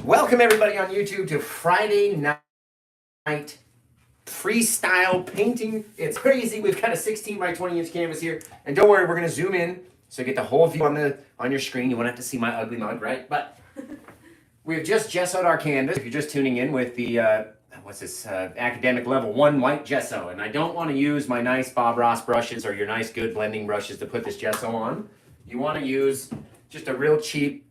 Welcome everybody on YouTube to Friday night freestyle painting. It's crazy. We've got a 16 by 20 inch canvas here, and don't worry, we're going to zoom in so you get the whole view on your screen. You won't have to see my ugly mug, right? But we've just gessoed our canvas. If you're just tuning in with the academic level 1 white gesso, and I don't want to use my nice Bob Ross brushes or your nice good blending brushes to put this gesso on. You want to use just a real cheap,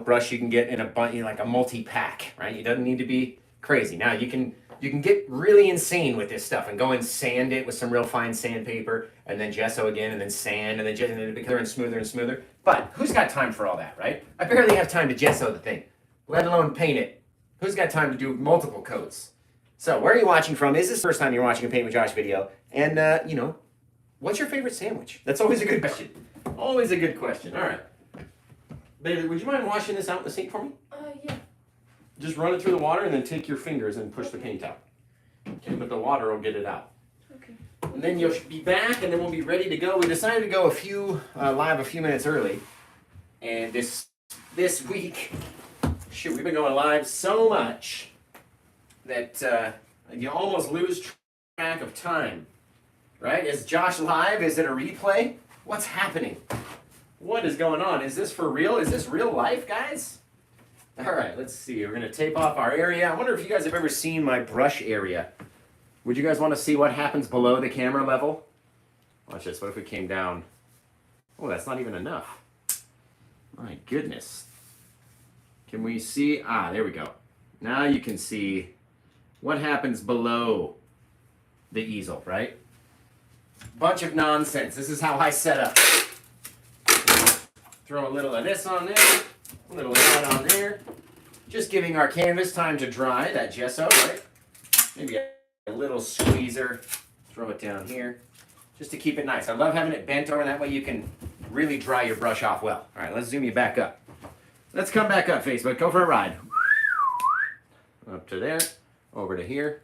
brush you can get in like a multi-pack, right? It doesn't need to be crazy. Now you can get really insane with this stuff and go and sand it with some real fine sandpaper, and then gesso again, and then sand, and then it becomes smoother and smoother. But who's got time for all that, right? I barely have time to gesso the thing, let alone paint it. Who's got time to do multiple coats? So where are you watching from? Is this the first time you're watching a Paint with Josh video? And what's your favorite sandwich? That's always a good question. Always a good question. All right. Baby, would you mind washing this out in the sink for me? Yeah. Just run it through the water and then take your fingers and push the paint out. Okay, but the water will get it out. Okay. And then you'll be back, and then we'll be ready to go. We decided to go live a few minutes early. And this week, shoot, we've been going live so much that you almost lose track of time. Right? Is Josh live? Is it a replay? What's happening? What is going on? Is this for real? Is this real life, guys? All right, let's see. We're going to tape off our area. I wonder if you guys have ever seen my brush area. Would you guys want to see what happens below the camera level? Watch this. What if we came down? Oh, that's not even enough. My goodness. Can we see? Ah, there we go. Now you can see what happens below the easel, right? Bunch of nonsense. This is how I set up. Throw a little of this on there, a little of that on there. Just giving our canvas time to dry, that gesso, right? Maybe a little squeezer. Throw it down here, just to keep it nice. I love having it bent over, that way you can really dry your brush off well. All right, let's zoom you back up. Let's come back up, Facebook. Go for a ride. Up to there, over to here,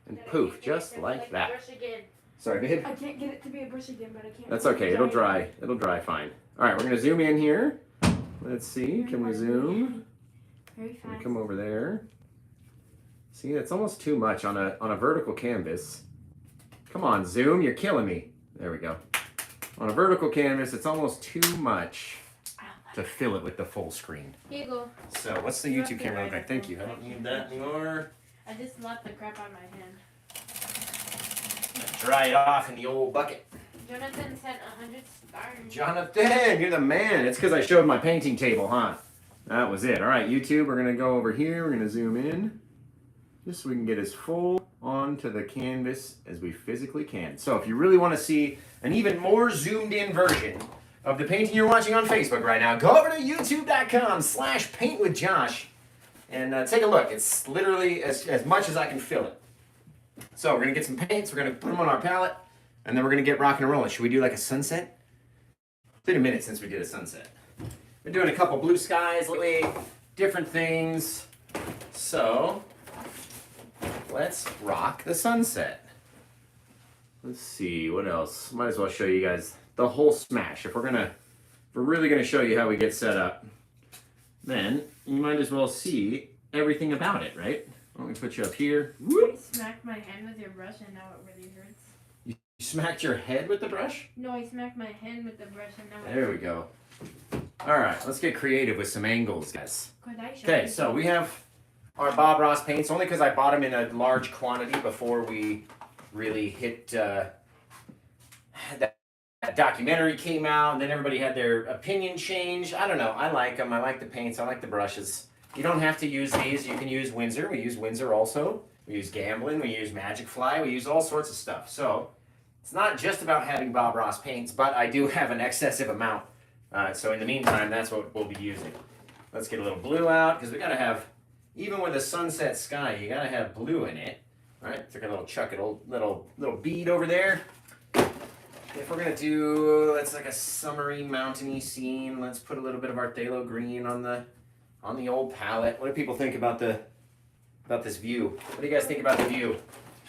and poof, just like that. Sorry, babe? I can't get it to be a brush again, but I can't. That's okay. It'll dry. It'll dry fine. All right, we're going to zoom in here. Let's see. Can we zoom? Very fast. Come over there. See, it's almost too much on a vertical canvas. Come on, zoom. You're killing me. There we go. On a vertical canvas, it's almost too much to fill it with the full screen. Here you go. So what's the YouTube camera look like? Thank you. I don't need that anymore. I just slapped the crap out of my hand. Dry it off in the old bucket. Jonathan sent 100 stars. Jonathan, you're the man. It's because I showed my painting table, huh? That was it. All right, YouTube, we're going to go over here. We're going to zoom in just so we can get as full onto the canvas as we physically can. So if you really want to see an even more zoomed in version of the painting you're watching on Facebook right now, go over to youtube.com/paintwithjosh and take a look. It's literally as much as I can fill it. So we're going to get some paints, we're going to put them on our palette, and then we're going to get rocking and rolling. Should we do like a sunset? It's been a minute since we did a sunset. We're doing a couple blue skies lately, different things. So let's rock the sunset. Let's see, what else? Might as well show you guys the whole smash. If we're really going to show you how we get set up, then you might as well see everything about it, right? Let me put you up here. You smacked my hand with your brush and now it really hurts. You smacked your head with the brush? No, I smacked my hand with the brush and now it hurts. There we go. All right, let's get creative with some angles, guys. Okay, so we have our Bob Ross paints, only because I bought them in a large quantity before we really hit that documentary came out, and then everybody had their opinion change. I don't know. I like them. I like the paints. I like the brushes. You don't have to use these. You can use Windsor. We use Windsor also. We use Gamblin. We use Magic Fly. We use all sorts of stuff. So it's not just about having Bob Ross paints, but I do have an excessive amount. So in the meantime, that's what we'll be using. Let's get a little blue out, because we got to have, even with a sunset sky, you got to have blue in it. All right, took a little little bead over there. If we're going to do, let's like a summery, mountainy scene, let's put a little bit of our phthalo green on the old palette. What do people think about this view? What do you guys think about the view?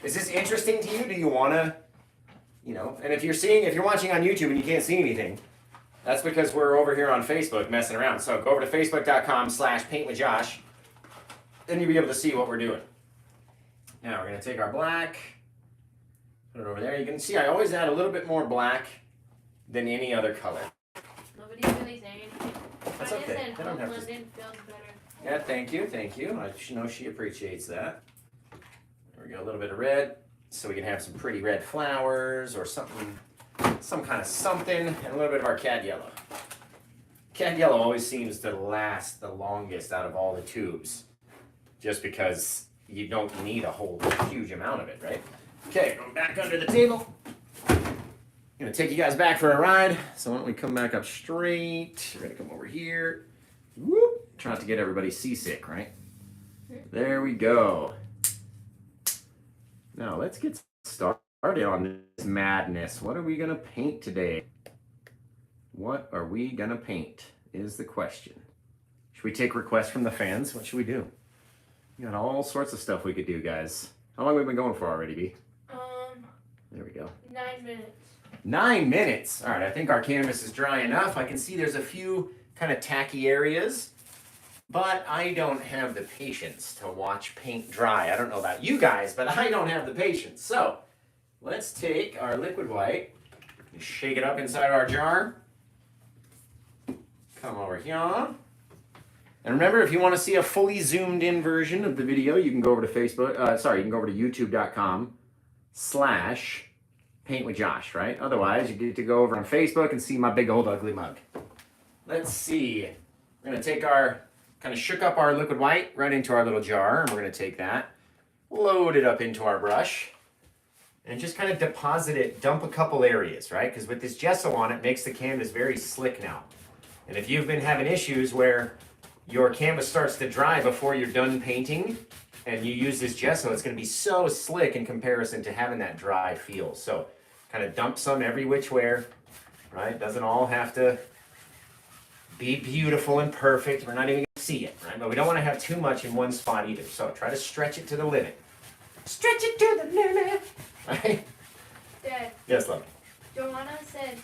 Is this interesting to you? Do you want to, and if you're watching on YouTube and you can't see anything, That's because we're over here on Facebook messing around. So go over to facebook.com/PaintWithJosh, and you'll be able to see what we're doing. Now we're going to take our black, put it over there. You can see I always add a little bit more black than any other color. Nobody's really saying anything. That's I okay. just said They don't have to. London feels better. Yeah, thank you, thank you. I know she appreciates that. There we go, a little bit of red, so we can have some pretty red flowers or something, some kind of something, and a little bit of our cad yellow. Cad yellow always seems to last the longest out of all the tubes, just because you don't need a whole huge amount of it, right? Okay, going back under the table. Gonna take you guys back for a ride. So why don't we come back up straight? We're gonna come over here. Whoop! Try not to get everybody seasick, right? There we go. Now let's get started on this madness. What are we gonna paint today? What are we gonna paint is the question. Should we take requests from the fans? What should we do? We got all sorts of stuff we could do, guys. How long have we been going for already, B? There we go. 9 minutes. 9 minutes. All right, I think our canvas is dry enough. I can see there's a few kind of tacky areas, but I don't have the patience to watch paint dry. I don't know about you guys, but I don't have the patience. So let's take our liquid white and shake it up inside our jar. Come over here. And remember, if you want to see a fully zoomed in version of the video, you can go over to Facebook. You can go over to youtube.com/PaintWithJosh, right? Otherwise, you get to go over on Facebook and see my big old ugly mug. Let's see. We're going to take our, kind of shook up our liquid white right into our little jar, and we're going to take that, load it up into our brush, and just kind of deposit it, dump a couple areas, right? Because with this gesso on it, makes the canvas very slick now. And if you've been having issues where your canvas starts to dry before you're done painting, and you use this gesso, it's going to be so slick in comparison to having that dry feel. So kind of dump some every which way, right? Doesn't all have to be beautiful and perfect. We're not even going to see it, right? But we don't want to have too much in one spot either. So try to stretch it to the limit. Stretch it to the limit, right? Dad. Yes, love. Joanna said,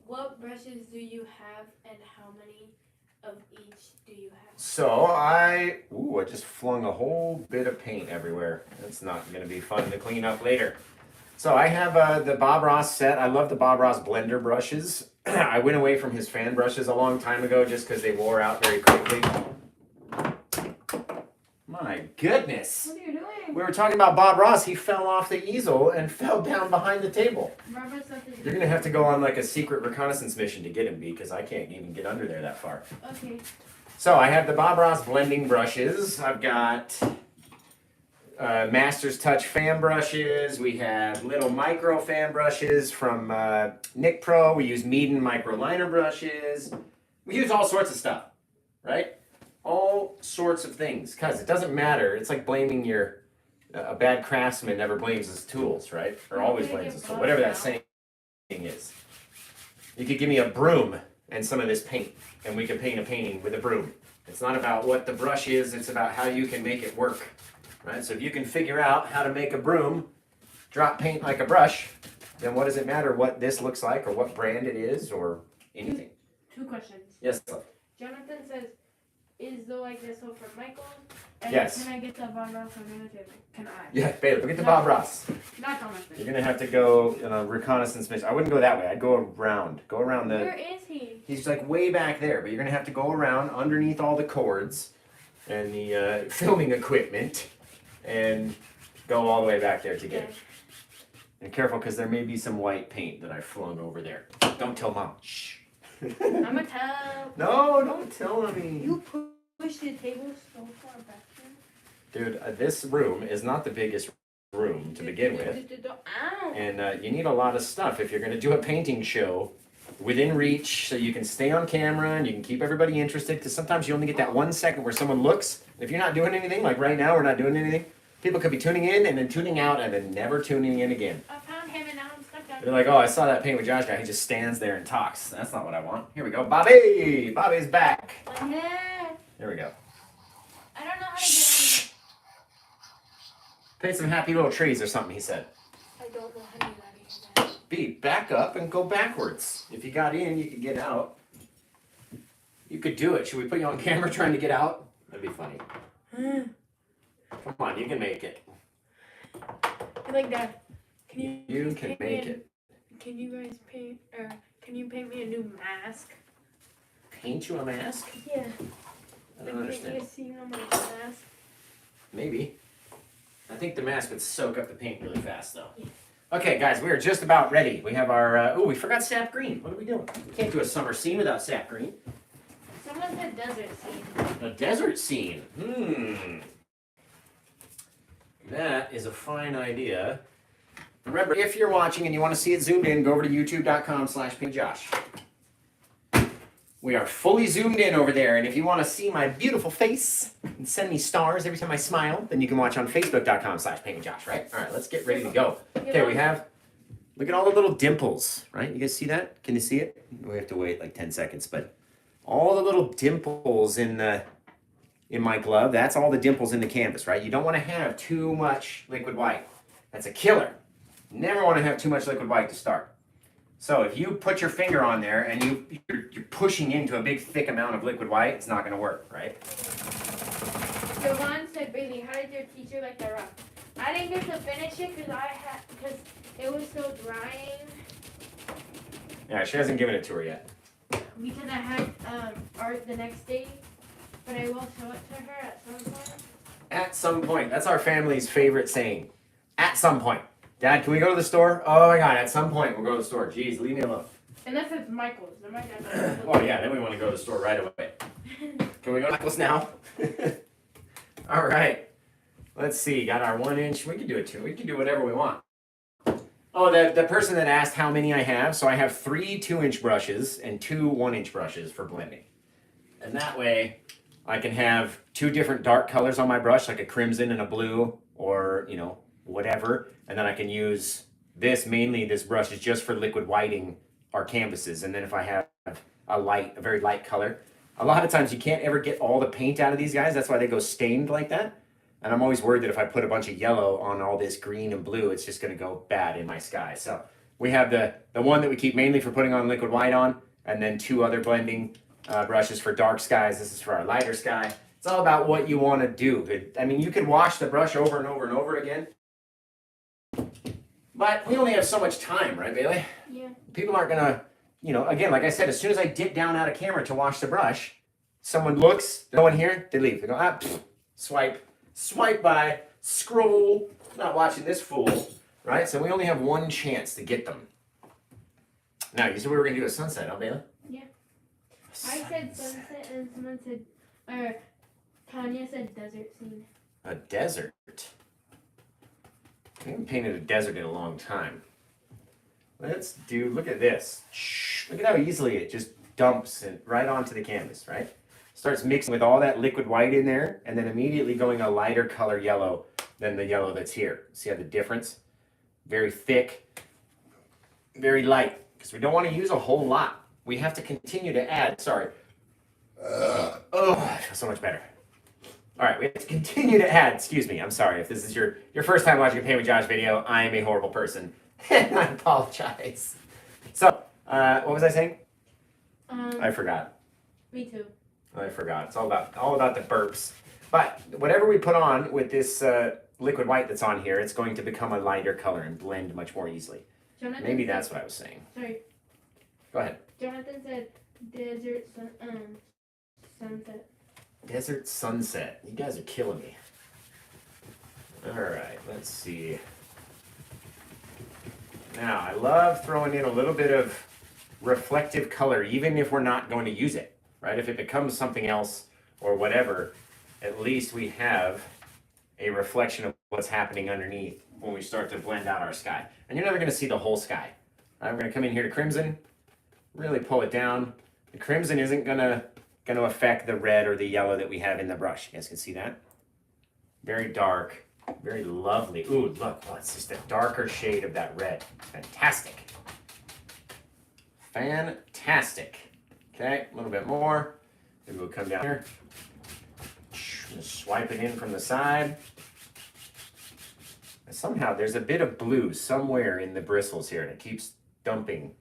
what brushes do you have and how many of each do you have? So I just flung a whole bit of paint everywhere. That's not going to be fun to clean up later. So I have the Bob Ross set. I love the Bob Ross blender brushes. I went away from his fan brushes a long time ago just because they wore out very quickly. My goodness. What are you doing? We were talking about Bob Ross. He fell off the easel and fell down behind the table. You're going to have to go on like a secret reconnaissance mission to get him, B, because I can't even get under there that far. Okay. So I have the Bob Ross blending brushes. I've got Master's Touch fan brushes. We have little micro fan brushes from Nick Pro. We use Meeden micro liner brushes. We use all sorts of stuff, right? All sorts of things, because it doesn't matter. It's like blaming a bad craftsman never blames his tools, right? Or always blames his tools, whatever that saying is. You could give me a broom and some of this paint, and we could paint a painting with a broom. It's not about what the brush is, it's about how you can make it work, right? So if you can figure out how to make a broom drop paint like a brush, then what does it matter what this looks like or what brand it is or anything? Two questions. Yes, love. Jonathan says, is the like this one for Michael? And Yes. Can I get the Bob Ross on the table? Can I? Yeah, Bailey, look at the Bob Ross. Not Jonathan. You're gonna have to go in a reconnaissance mission. I wouldn't go that way. I'd go around. Go around the. Where is he? He's like way back there, but you're gonna have to go around underneath all the cords and the filming equipment and go all the way back there to get it. And careful, because there may be some white paint that I flung over there. Don't tell Mom. Shh. I'm gonna tell. No, don't tell me. You push the table so far back there. Dude, this room is not the biggest room to begin with. Ow. And you need a lot of stuff if you're going to do a painting show within reach so you can stay on camera and you can keep everybody interested, because sometimes you only get that 1 second where someone looks. If you're not doing anything, like right now we're not doing anything, people could be tuning in and then tuning out and then never tuning in again. I found him and now I'm stuck on. They're like, oh, I saw that Paint with Josh guy. He just stands there and talks. That's not what I want. Here we go. Bobby! Bobby's back. My head. There we go. I don't know how to get on. Paint some happy little trees or something, he said. I don't know how to get out of here. B, back up and go backwards. If you got in, you could get out. You could do it. Should we put you on camera trying to get out? That'd be funny. Come on, you can make it. I like that. Can You can make it. Can you guys paint, or can you paint me a new mask? Paint you a mask? Yeah. I don't understand. Paint me a scene on my mask. Maybe. I think the mask would soak up the paint really fast, though. Yeah. Okay, guys, we are just about ready. We have our, we forgot sap green. What are we doing? We can't do a summer scene without sap green. Someone said desert scene. A desert scene. That is a fine idea. Remember, if you're watching and you want to see it zoomed in, go over to youtube.com/PaintWithJosh. We are fully zoomed in over there, and if you want to see my beautiful face and send me stars every time I smile, then you can watch on facebook.com/PaintWithJosh, right? All right, let's get ready to go. Okay, we have, look at all the little dimples, right? You guys see that? Can you see it? We have to wait like 10 seconds, but all the little dimples in my glove, that's all the dimples in the canvas, right? You don't want to have too much liquid white. That's a killer. Never want to have too much liquid white to start. So if you put your finger on there and you're pushing into a big thick amount of liquid white, it's not going to work, right? Jovan said, Bailey, how did your teacher like the rock? I didn't get to finish it because it was still drying. Yeah, she hasn't given it to her yet. Because I had art the next day, but I will show it to her at some point. At some point. That's our family's favorite saying. At some point. Dad, can we go to the store? Oh my God, at some point we'll go to the store. Jeez, leave me alone. Unless it's Michael's. Then my dad Oh yeah, then we want to go to the store right away. Can we go to Michael's now? All right. Let's see. Got our 1 inch. We can do it too. We can do whatever we want. Oh, the person that asked how many I have. So I have 3 2-inch brushes and 2 1-inch brushes for blending. And that way I can have 2 different dark colors on my brush, like a crimson and a blue, or, you know, whatever. And then I can use this, mainly this brush is just for liquid whiting our canvases. And then if I have a very light color, a lot of times you can't ever get all the paint out of these guys. That's why they go stained like that. And I'm always worried that if I put a bunch of yellow on all this green and blue, it's just going to go bad in my sky. So we have the one that we keep mainly for putting on liquid white on, and then 2 other blending brushes for dark skies. This is for our lighter sky. It's all about what you want to do. I mean, you can wash the brush over and over and over again, but we only have so much time, right, Bailey? Yeah. People aren't going to, you know, again, like I said, as soon as I dip down out of camera to wash the brush, someone looks, no one here, they leave. They go, swipe by, scroll, not watching this fool, right? So we only have 1 chance to get them. Now, you said we were going to do a sunset, huh, Bailey? Yeah. I said sunset, and someone said, or Tanya said desert scene. A desert? I haven't painted a desert in a long time. Let's do, look at this. Look at how easily it just dumps it right onto the canvas, right? Starts mixing with all that liquid white in there, and then immediately going a lighter color yellow than the yellow that's here. See how the difference? Very thick, very light, because we don't want to use a whole lot. We have to continue to add, sorry. Oh, I feel so much better. All right, we have to continue to add, excuse me, I'm sorry. If this is your first time watching a Paint with Josh video, I am a horrible person, and I apologize. So, what was I saying? I forgot. Me too. I forgot. It's all about the burps. But whatever we put on with this liquid white that's on here, it's going to become a lighter color and blend much more easily. Jonathan Maybe said, that's what I was saying. Sorry. Go ahead. Jonathan said desert sunset. Desert sunset. You guys are killing me. All right, let's see. Now, I love throwing in a little bit of reflective color, even if we're not going to use it, right? If it becomes something else or whatever, at least we have a reflection of what's happening underneath when we start to blend out our sky. And you're never going to see the whole sky. I'm going to come in here to crimson, really pull it down. The crimson isn't going to affect the red or the yellow that we have in the brush. You guys can see that? Very dark, very lovely. Ooh, look, oh, it's just a darker shade of that red. Fantastic. Fantastic. Okay, a little bit more. Maybe we'll come down here. Just swipe it in from the side. And somehow there's a bit of blue somewhere in the bristles here, and it keeps dumping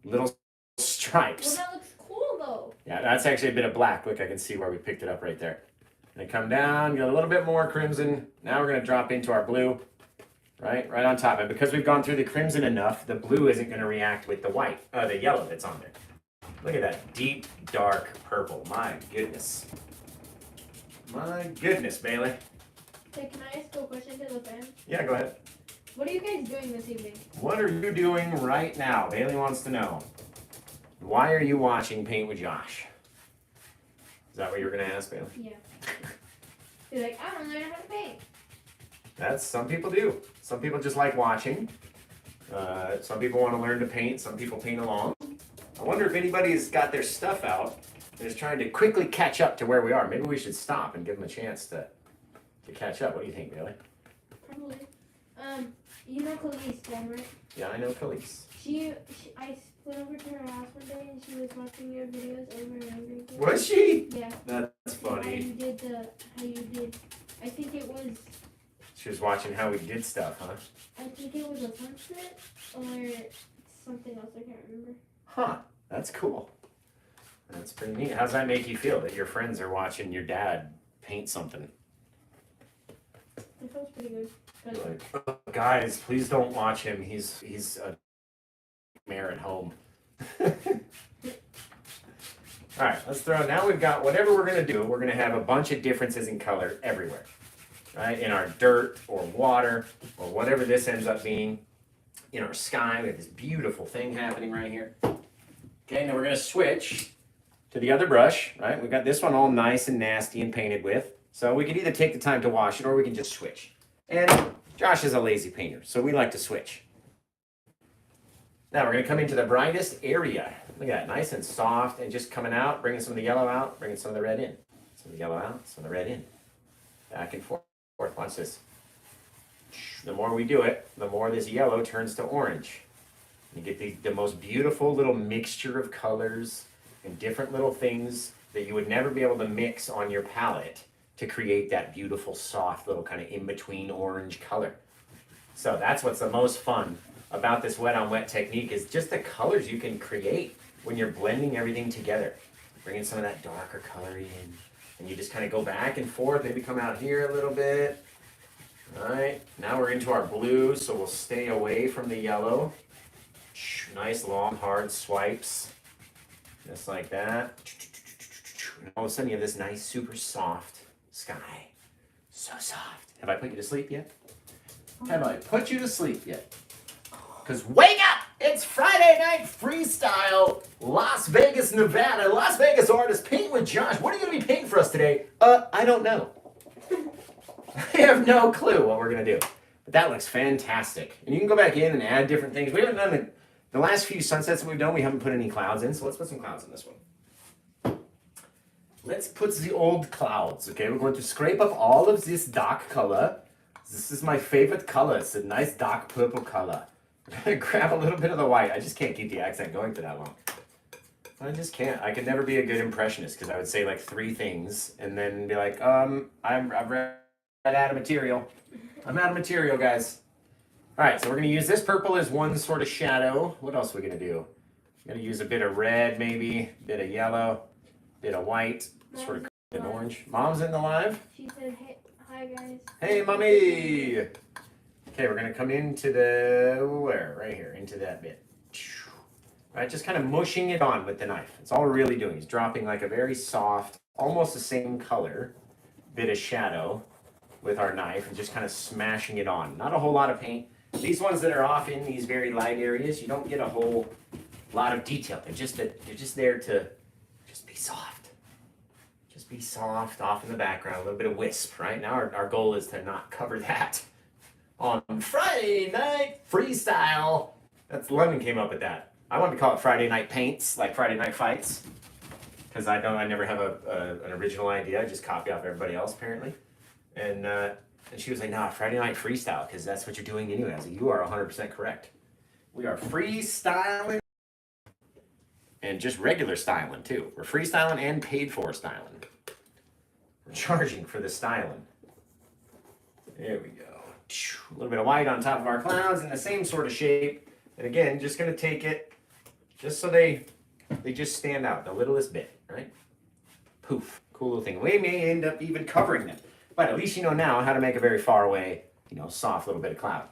little stripes. Well, that looks cool though. Yeah, that's actually a bit of black. Look, I can see where we picked it up right there. Gonna come down, get a little bit more crimson. Now we're gonna drop into our blue, right on top. And because we've gone through the crimson enough, the blue isn't gonna react with the the yellow that's on there. Look at that deep, dark purple. My goodness. My goodness, Bailey. Hey, can I ask a question to the fans? Yeah, go ahead. What are you guys doing this evening? What are you doing right now? Bailey wants to know. Why are you watching Paint with Josh? Is that what you were going to ask, Bailey? Yeah. You're like, I don't know how to paint. That's, some people do. Some people just like watching. Some people want to learn to paint. Some people paint along. I wonder if anybody's got their stuff out and is trying to quickly catch up to where we are. Maybe we should stop and give them a chance to catch up. What do you think, Bailey? Probably. You know Khalees, right? Yeah, I know Khalees. I went over to her house one day and she was watching your videos over and over again. Was she? Yeah. That's funny. How you did, I think it was, She was watching how we did stuff, huh? I think it was a sunset or something else, I can't remember. Huh, that's cool. That's pretty neat. How's that make you feel that your friends are watching your dad paint something? It feels pretty good. Like, oh, guys, please don't watch him. He's a mayor at home. All right, let's throw. Now we've got whatever we're gonna do. We're gonna have a bunch of differences in color everywhere, right? In our dirt or water or whatever this ends up being. In our sky, we have this beautiful thing happening right here. Okay, now we're gonna switch to the other brush, right? We've got this one all nice and nasty and painted with. So we can either take the time to wash it or we can just switch. And Josh is a lazy painter, so we like to switch. Now we're gonna come into the brightest area. Look at that, nice and soft and just coming out, bringing some of the yellow out, bringing some of the red in. Some of the yellow out, some of the red in. Back and forth, watch this. The more we do it, the more this yellow turns to orange. You get the most beautiful little mixture of colors and different little things that you would never be able to mix on your palette to create that beautiful, soft, little kind of in-between orange color. So that's what's the most fun about this wet on wet technique is just the colors you can create when you're blending everything together. Bringing some of that darker color in, and you just kind of go back and forth, maybe come out here a little bit. All right, now we're into our blue, so we'll stay away from the yellow. Nice long hard swipes, just like that. And all of a sudden you have this nice super soft sky. So soft. Have I put you to sleep yet? Have I put you to sleep yet? Because wake up! It's Friday Night Freestyle, Las Vegas, Nevada. Las Vegas artist, Paint with Josh. What are you going to be painting for us today? I don't know. I have no clue what we're going to do. But that looks fantastic. And you can go back in and add different things. We haven't done the last few sunsets that we've done, we haven't put any clouds in. So let's put some clouds in this one. Let's put the old clouds, okay? We're going to scrape up all of this dark color. This is my favorite color. It's a nice dark purple color. I'm going to grab a little bit of the white. I just can't keep the accent going for that long. I just can't. I could never be a good impressionist because I would say like 3 things and then be like, I'm out of material. I'm out of material, guys. All right, so we're going to use this purple as one sort of shadow. What else are we going to do? We're going to use a bit of red, maybe, a bit of yellow, a bit of white, sort of an orange. Mom's in the live. She said, hey, hi, guys. Hey, Mommy. Okay, we're going to come into the, where? Right here, into that bit. All right, just kind of mushing it on with the knife. That's all we're really doing is dropping like a very soft, almost the same color, bit of shadow with our knife and just kind of smashing it on. Not a whole lot of paint. These ones that are off in these very light areas, you don't get a whole lot of detail. They're just there to just be soft. Just be soft off in the background, a little bit of wisp, right? Now our goal is to not cover that on Friday Night Freestyle. That's London came up with that. I wanted to call it Friday Night Paints, like Friday Night Fights, because I never have an original idea. I just copy off everybody else apparently. And she was like, nah, Friday Night Freestyle, because that's what you're doing anyway. I was like, you are 100% correct. We are freestyling and just regular styling too. We're freestyling and paid for styling. We're charging for the styling. There we go. A little bit of white on top of our clouds in the same sort of shape. And again, just going to take it just so they just stand out the littlest bit, right? Poof, cool little thing. We may end up even covering them, but at least you know now how to make a very far away, soft little bit of cloud.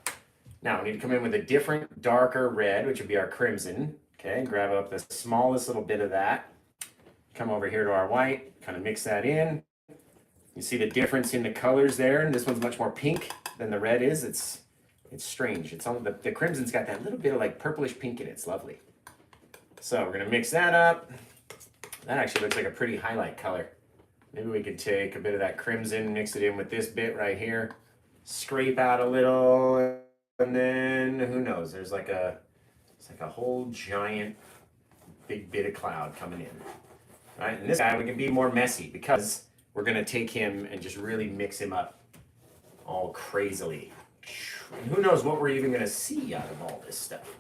Now we need to come in with a different, darker red, which would be our crimson. Okay, grab up the smallest little bit of that. Come over here to our white, kind of mix that in. You see the difference in the colors there, and this one's much more pink than the red is. It's strange. It's all the crimson's got that little bit of like purplish pink in it. It's lovely. So we're gonna mix that up. That actually looks like a pretty highlight color. Maybe we could take a bit of that crimson, mix it in with this bit right here, scrape out a little, and then who knows? It's like a whole giant big bit of cloud coming in. Right? And this guy we can be more messy because we're gonna take him and just really mix him up all crazily. And who knows what we're even gonna see out of all this stuff.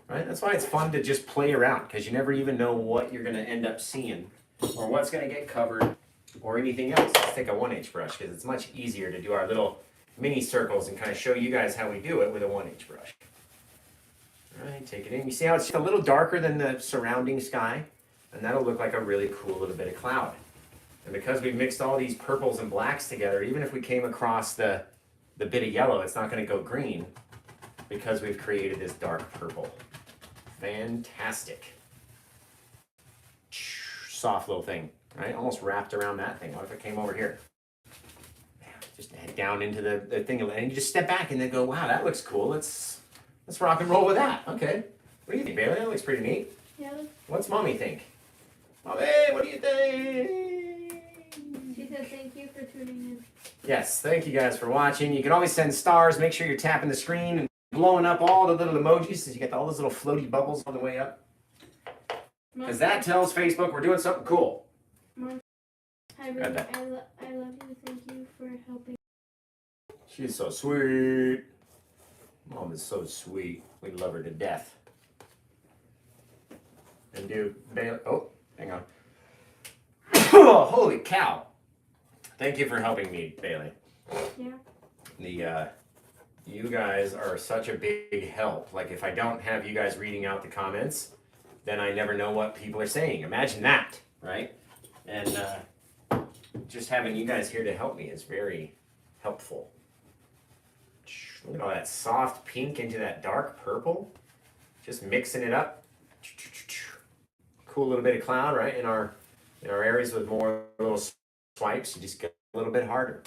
Right? That's why it's fun to just play around, because you never even know what you're gonna end up seeing or what's gonna get covered or anything else. Let's take a 1H brush because it's much easier to do our little mini circles and kind of show you guys how we do it with a 1H brush. All right, take it in. You see how it's just a little darker than the surrounding sky? And that'll look like a really cool little bit of cloud. And because we've mixed all these purples and blacks together, even if we came across the bit of yellow, it's not going to go green because we've created this dark purple. Fantastic. Soft little thing, right? Almost wrapped around that thing. What if it came over here? Just head down into the thing, and you just step back and then go, wow, that looks cool. Let's rock and roll with that. Okay. What do you think, Bailey? That looks pretty neat. Yeah. What's Mommy think? Mommy, what do you think? She said thank you for tuning in. Yes, thank you guys for watching. You can always send stars. Make sure you're tapping the screen and blowing up all the little emojis so you get all those little floaty bubbles on the way up. Because that tells Facebook we're doing something cool. Mom, I love you. Thank you for helping. She's so sweet. Mom is so sweet. We love her to death. And do Bailey. Oh, hang on. Holy cow. Thank you for helping me, Bailey. Yeah. You guys are such a big help. Like, if I don't have you guys reading out the comments, then I never know what people are saying. Imagine that, right? And just having you guys here to help me is very helpful. Look at all that soft pink into that dark purple. Just mixing it up. Cool little bit of cloud, right? In our areas with more little swipes, you just get a little bit harder.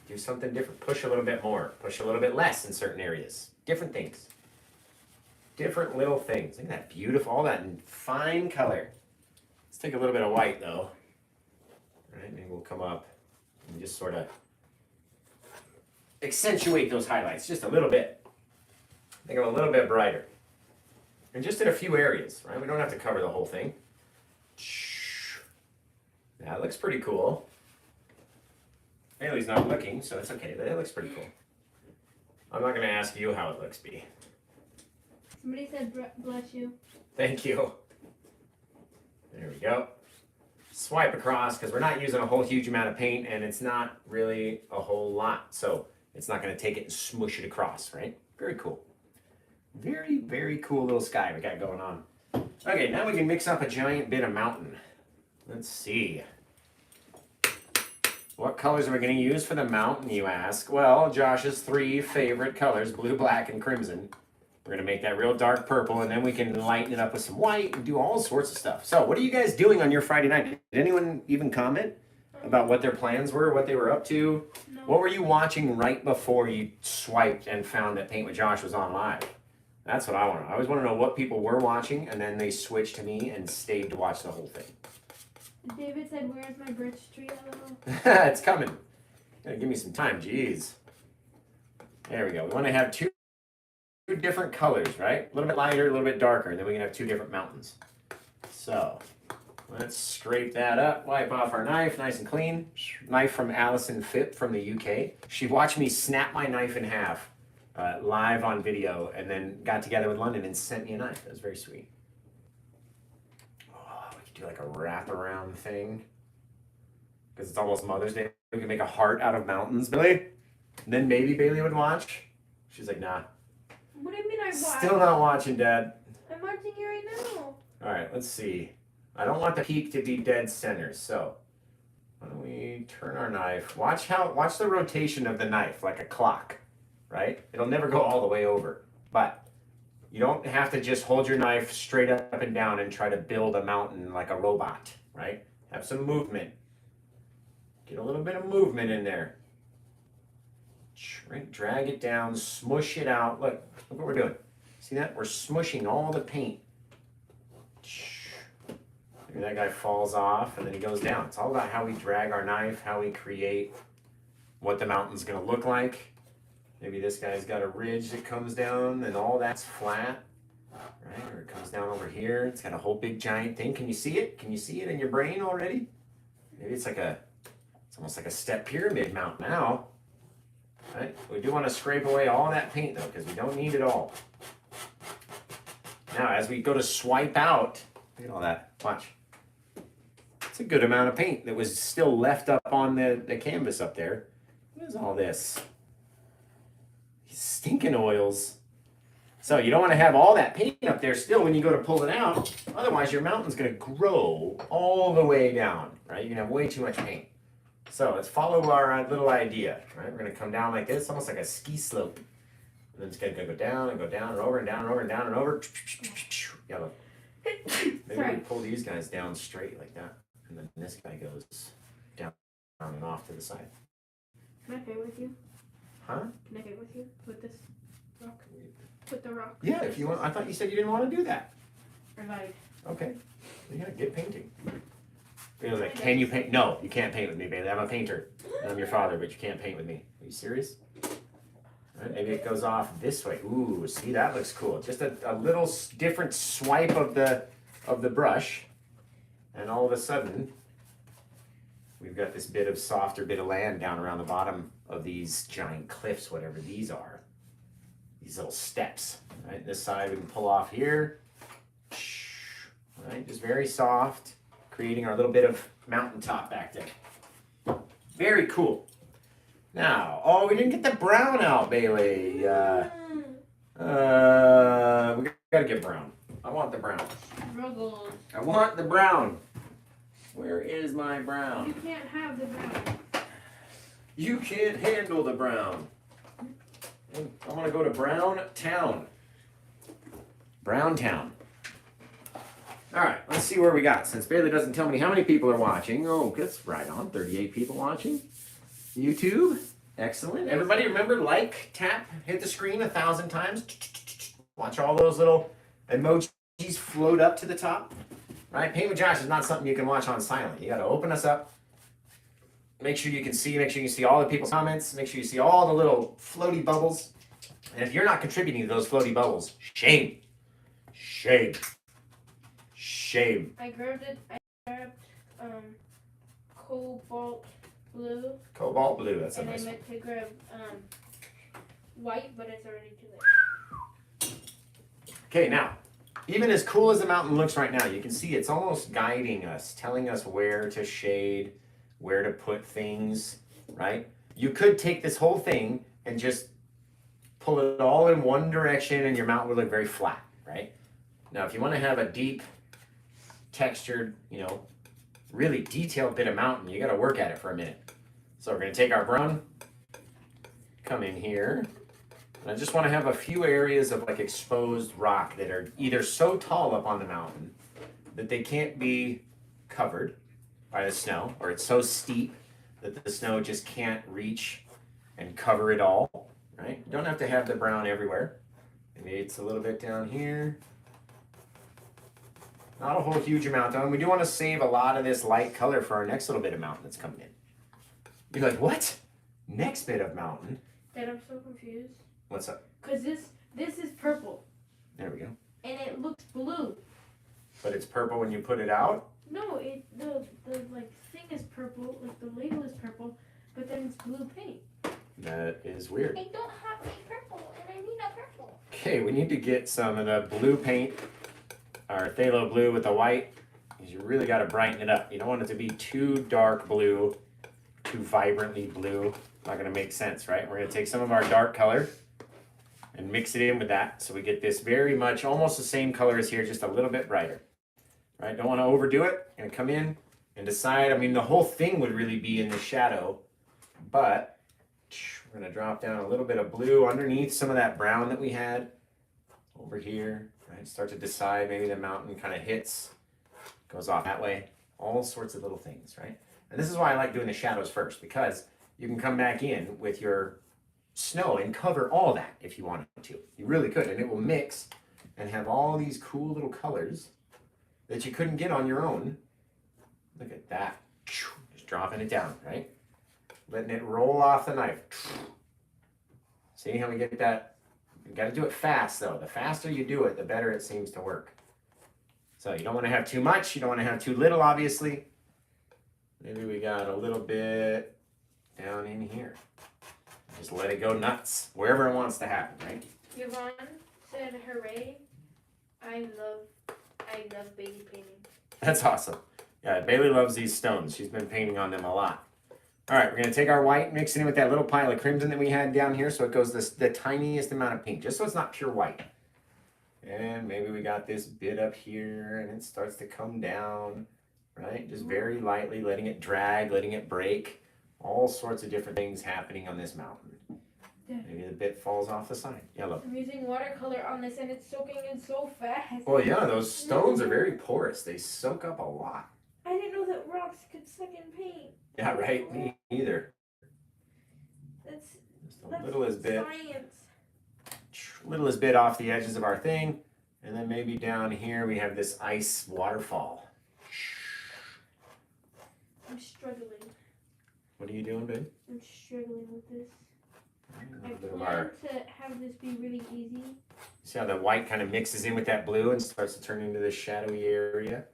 Do something different. Push a little bit more. Push a little bit less in certain areas. Different things. Different little things. Look at that beautiful, all that fine color. Let's take a little bit of white though. All right, maybe we'll come up and just sort of accentuate those highlights just a little bit. Make them a little bit brighter. And just in a few areas, right? We don't have to cover the whole thing. That looks pretty cool. Bailey's not looking, so it's okay, but it looks pretty cool. I'm not going to ask you how it looks, B. Somebody said bless you. Thank you. There we go. Swipe across, because we're not using a whole huge amount of paint, and it's not really a whole lot. So it's not going to take it and smoosh it across, right? Very cool. Very, very cool little sky we got going on. Okay, now we can mix up a giant bit of mountain. Let's see. What colors are we going to use for the mountain, you ask? Well, Josh's 3 favorite colors, blue, black, and crimson. We're going to make that real dark purple, and then we can lighten it up with some white and do all sorts of stuff. So what are you guys doing on your Friday night? Did anyone even comment about what their plans were, what they were up to? No. What were you watching right before you swiped and found that Paint with Josh was on live? That's what I want to know. I always want to know what people were watching, and then they switched to me and stayed to watch the whole thing. David said, where's my birch tree? It's coming. Gotta give me some time. Jeez. There we go. We want to have two different colors, right? A little bit lighter, a little bit darker, and then we can have 2 different mountains. So let's scrape that up, wipe off our knife, nice and clean. Knife from Alison Phipp from the UK. She watched me snap my knife in half live on video, and then got together with London and sent me a knife. That was very sweet. Oh, we could do like a wraparound thing. Because it's almost Mother's Day. We can make a heart out of mountains, Billy. And then maybe Bailey would watch. She's like, nah. What do you mean I watch? Still not watching, Dad. I'm watching you right now. All right, let's see. I don't want the peak to be dead center. So why don't we turn our knife? Watch the rotation of the knife like a clock, right? It'll never go all the way over, but you don't have to just hold your knife straight up and down and try to build a mountain like a robot, right? Have some movement. Get a little bit of movement in there. Drag it down, smush it out. Look what we're doing. See that? We're smushing all the paint. Maybe that guy falls off and then he goes down. It's all about how we drag our knife, how we create what the mountain's gonna look like. Maybe this guy's got a ridge that comes down and all that's flat, right? Or it comes down over here. It's got a whole big giant thing. Can you see it? Can you see it in your brain already? Maybe it's almost like a step pyramid mountain now. Right? We do want to scrape away all that paint though, because we don't need it all. Now, as we go to swipe out, look at all that. Watch. It's a good amount of paint that was still left up on the canvas up there. What is all this? These stinking oils. So you don't want to have all that paint up there still when you go to pull it out. Otherwise, your mountain's going to grow all the way down, right? You're going to have way too much paint. So let's follow our little idea, right? We're going to come down like this, almost like a ski slope. And then it's going to go down and go down and over and down and over and down and over. Yellow. Maybe we pull these guys down straight like that. And then this guy goes down and off to the side. Can I paint with you? Huh? Can I paint with you? With this rock? With the rock? Yeah, if you want. I thought you said you didn't want to do that. Or like... Okay. You gotta get painting. He was like, can you paint? No, you can't paint with me, baby. I'm a painter. And I'm your father, but you can't paint with me. Are you serious? All right, maybe it goes off this way. Ooh, see, that looks cool. Just a little different swipe of the brush. And all of a sudden, we've got this bit of softer bit of land down around the bottom of these giant cliffs, whatever these are. These little steps. Right, this side we can pull off here. Right, just very soft. Creating our little bit of mountaintop back there. Very cool. Now, oh, we didn't get the brown out, Bailey. We gotta get brown. I want the brown. Struggles. I want the brown. Where is my brown? You can't have the brown. You can't handle the brown. I want to go to Brown Town. Brown Town. All right, let's see where we got. Since Bailey doesn't tell me how many people are watching. Oh, that's right on. 38 people watching. YouTube. Excellent. Everybody remember, like, tap, hit the screen 1,000 times. Watch all those little emojis float up to the top. Right? Paint with Josh is not something you can watch on silent. You got to open us up. Make sure you can see all the people's comments. Make sure you see all the little floaty bubbles. And if you're not contributing to those floaty bubbles, shame. Shame. Shame. I grabbed cobalt blue. Cobalt blue, that's a and nice I one. meant to grab white, but it's already too late. Okay, now, even as cool as the mountain looks right now, you can see it's almost guiding us, telling us where to shade, where to put things, right? You could take this whole thing and just pull it all in one direction and your mountain would look very flat, right? Now, if you want to have a deep, textured, really detailed bit of mountain, you got to work at it for a minute. So we're going to take our brown, come in here, and I just want to have a few areas of like exposed rock that are either so tall up on the mountain that they can't be covered by the snow, or it's so steep that the snow just can't reach and cover it all, right? You don't have to have the brown everywhere. Maybe it's a little bit down here. Not a whole huge amount though. And we do want to save a lot of this light color for our next little bit of mountain that's coming in. You're like, what? Next bit of mountain? Dad, I'm so confused. What's up? Because this is purple. There we go. And it looks blue. But it's purple when you put it out? No, the like thing is purple, like the label is purple, but then it's blue paint. That is weird. I don't have a purple, and I need a purple. Okay, we need to get some of the blue paint, our phthalo blue with the white, because you really got to brighten it up. You don't want it to be too dark blue, too vibrantly blue. Not going to make sense, right? We're going to take some of our dark color and mix it in with that, so we get this very much almost the same color as here, just a little bit brighter. right? Don't want to overdo it. Gonna come in and decide. I mean, the whole thing would really be in the shadow, but we're gonna drop down a little bit of blue underneath some of that brown that we had over here, right? Start to decide, maybe the mountain kind of hits, goes off that way. All sorts of little things, right? And this is why I like doing the shadows first, because you can come back in with your snow and cover all that if you wanted to. You really could, and it will mix and have all these cool little colors that you couldn't get on your own. Look at that. Just dropping it down, right? Letting it roll off the knife. See how we get that? You got to do it fast, though. The faster you do it, the better it seems to work. So you don't want to have too much. You don't want to have too little, obviously. Maybe we got a little bit down in here. Just let it go nuts, wherever it wants to happen, right? Yvonne said, "Hooray! I love baby painting." That's awesome. Yeah, Bailey loves these stones. She's been painting on them a lot. All right, we're going to take our white, mix it in with that little pile of crimson that we had down here, so it goes the tiniest amount of pink, just so it's not pure white. And maybe we got this bit up here, and it starts to come down, right? Just very lightly, letting it drag, letting it break. All sorts of different things happening on this mountain. Maybe the bit falls off the side. Yellow. I'm using watercolor on this, and it's soaking in so fast. Well, yeah, those stones are very porous. They soak up a lot. I didn't know that rocks could suck in paint. Yeah, right. Me either. That's Just a littlest bit. Science. Littlest bit off the edges of our thing. And then maybe down here we have this ice waterfall. I'm struggling. What are you doing, babe? I'm struggling with this. I A bit of plan to have this be really easy. See how the white kind of mixes in with that blue and starts to turn into this shadowy area.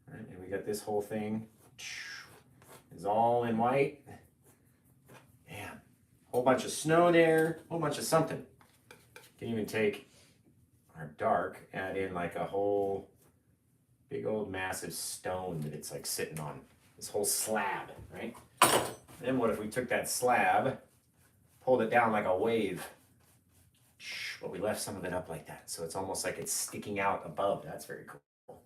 All right, and we got this whole thing is all in white. Man, whole bunch of snow there, whole bunch of something. Can even take our dark, add in like a whole big old massive stone that it's like sitting on. This whole slab, right? Then what if we took that slab, pulled it down like a wave, but we left some of it up like that. So it's almost like it's sticking out above. That's very cool.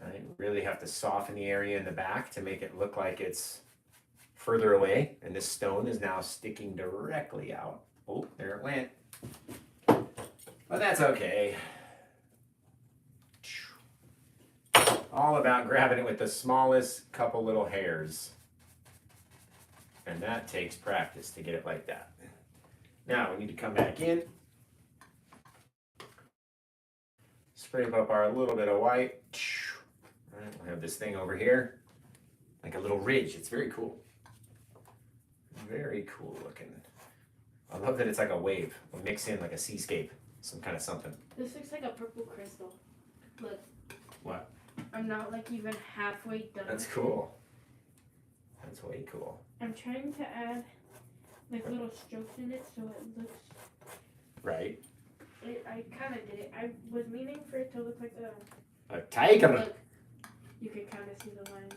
Right? Really have to soften the area in the back to make it look like it's further away. And this stone is now sticking directly out. Oh, there it went. But that's okay. All about grabbing it with the smallest couple little hairs. And that takes practice to get it like that. Now we need to come back in. Scrape up our little bit of white. All right, we'll have this thing over here. Like a little ridge. It's very cool. Very cool looking. I love that it's like a wave. We'll mix in like a seascape. Some kind of something. This looks like a purple crystal. Look. What? I'm not like even halfway done. That's cool. That's way cool. I'm trying to add like little strokes in it so it looks. Right. I kind of did it. I was meaning for it to look like A tiger. Look, you can kind of see the lines.